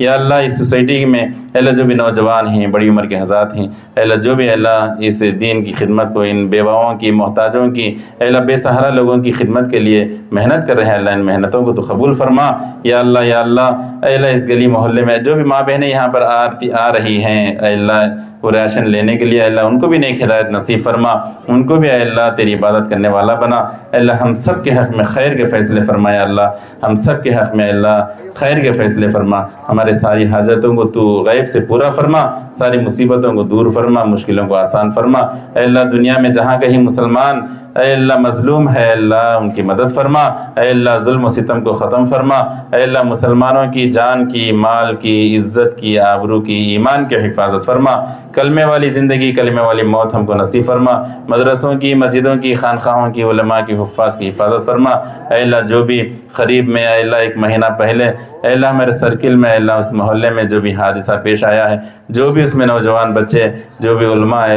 या अल्लाह इस सोसाइटी में अल्लाह जो भी नौजवान हैं, बड़ी उम्र के हज़रात हैं, अल्लाह जो भी अल्लाह इस दीन की खिदमत को, इन बेवाओं की, मोहताजों की, अल्लाह बेसहारा लोगों की खिदमत के लिए मेहनत कर रहे हैं, अल्लाह इन मेहनतों को तो कबूल फरमा। या अल्लाह इस गली मोहल्ले में जो भी माँ बहनें यहाँ पर आ रही हैं अल्लाह वो राशन लेने के लिए, अल्लाह उनको भी नेक हिदायत नसीब फरमा, उनको भी अल्लाह तेरी इबादत करने वाला बना। अल्लाह हम सब के हक़ में खैर के फ़ैसले फरमाया। अल्लाह हम सब के हक़ में अल्लाह खैर के फ़ैसले फरमा। हमारे सारी हाजतों को तू गैब से पूरा फरमा, सारी मुसीबतों को दूर फरमा, मुश्किलों को आसान फरमा। अल्लाह दुनिया में जहाँ कहीं मुसलमान اے اللہ مظلوم ہے اللہ ان کی مدد فرما، اے اللہ ظلم و ستم کو ختم فرما، اے اللہ مسلمانوں کی جان کی، مال کی، عزت کی، آبرو کی، ایمان کی حفاظت فرما، کلمے والی زندگی کلمے والی موت ہم کو نصیب فرما، مدرسوں کی، مسجدوں کی، خانقاہوں کی، علماء کی، حفاظ کی حفاظت فرما، اے اللہ جو بھی قریب میں اے اللہ ایک مہینہ پہلے اے اللہ ہمارے سرکل میں اے اللہ اس محلے میں جو بھی حادثہ پیش آیا ہے، جو بھی اس میں نوجوان بچے، جو بھی علماء اے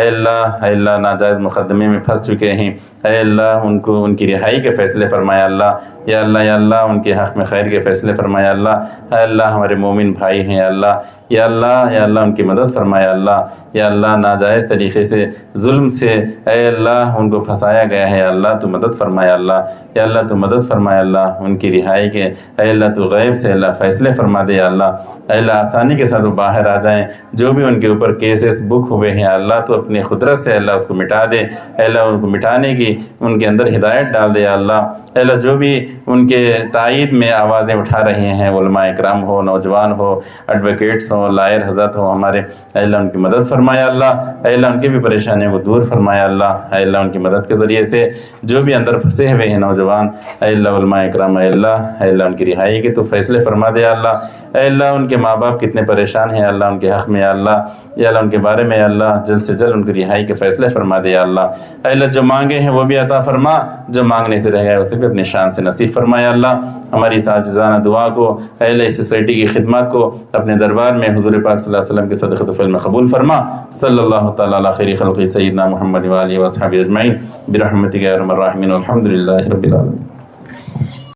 اللہ ناجائز مقدمے میں پھنس چکے ہیں، اے اللہ ان کو ان کی رہائی کے فیصلے فرمایا اللہ، یا اللہ ان کے حق میں خیر کے فیصلے فرمایا اللہ، اے اللہ ہمارے مومن بھائی ہیں اللہ، یا اللہ ان کی مدد فرمایا اللہ، یا اللہ ناجائز طریقے سے ظلم سے اے اللہ ان کو پھنسایا گیا ہے اللہ تو مدد فرمایا اللہ، یا اللہ تو مدد فرمایا اللہ ان کی رہائی کے، اے اللہ تو غیب سے اللہ فیصلے فرما دے یا اللہ، اے اللہ آسانی کے ساتھ وہ باہر آ جائیں، جو بھی ان کے اوپر کیسز بک ہوئے ہیں اللہ تو اپنی قدرت سے اللہ اس کو مٹا دے، اے اللہ ان کو مٹانے کی ان کے اندر ہدایت ڈال دے یا اللہ، اے اللہ جو بھی ان کے تائید میں آوازیں اٹھا رہے ہیں، علماء اکرام ہو، نوجوان ہو، ایڈوکیٹس ہوں، لائر حضرات ہوں ہمارے، اے اللہ ان کی مدد فرمایا اللہ، اے اللہ ان کی بھی پریشانیوں کو دور فرمایا اللہ، اے اللہ ان کی مدد کے ذریعے سے جو بھی اندر پھنسے ہوئے ہیں نوجوان، اے اللہ علماء اکرام اے اللہ ان کی رہائی کے تو فیصلے فرما دے اللہ، اے اللہ ان کے ماں باپ کتنے پریشان ہیں اللہ ان کے حق میں یا اللہ ان کے بارے میں اللہ جلد سے جلد ان کی رہائی کے فیصلے فرما دے یا اللہ، اے اللہ جو مانگے ہیں وہ بھی عطا فرما، جو مانگنے سے رہ گئے اسے بھی اپنی شان سے نصیب فرمایا اللہ، ہماری اس عاجزانہ دعا کو اے اللہ اس سوسائٹی کی خدمات کو اپنے دربار میں حضور پاک صلی اللہ علیہ وسلم کے صدقۃ الفعل میں قبول فرما، صلی اللہ تعالی علی خیر خلق سیدنا محمد و آلہ و اصحابہ اجمعین برحمتک یا ارحم الراحمین والحمد للہ رب العالمین۔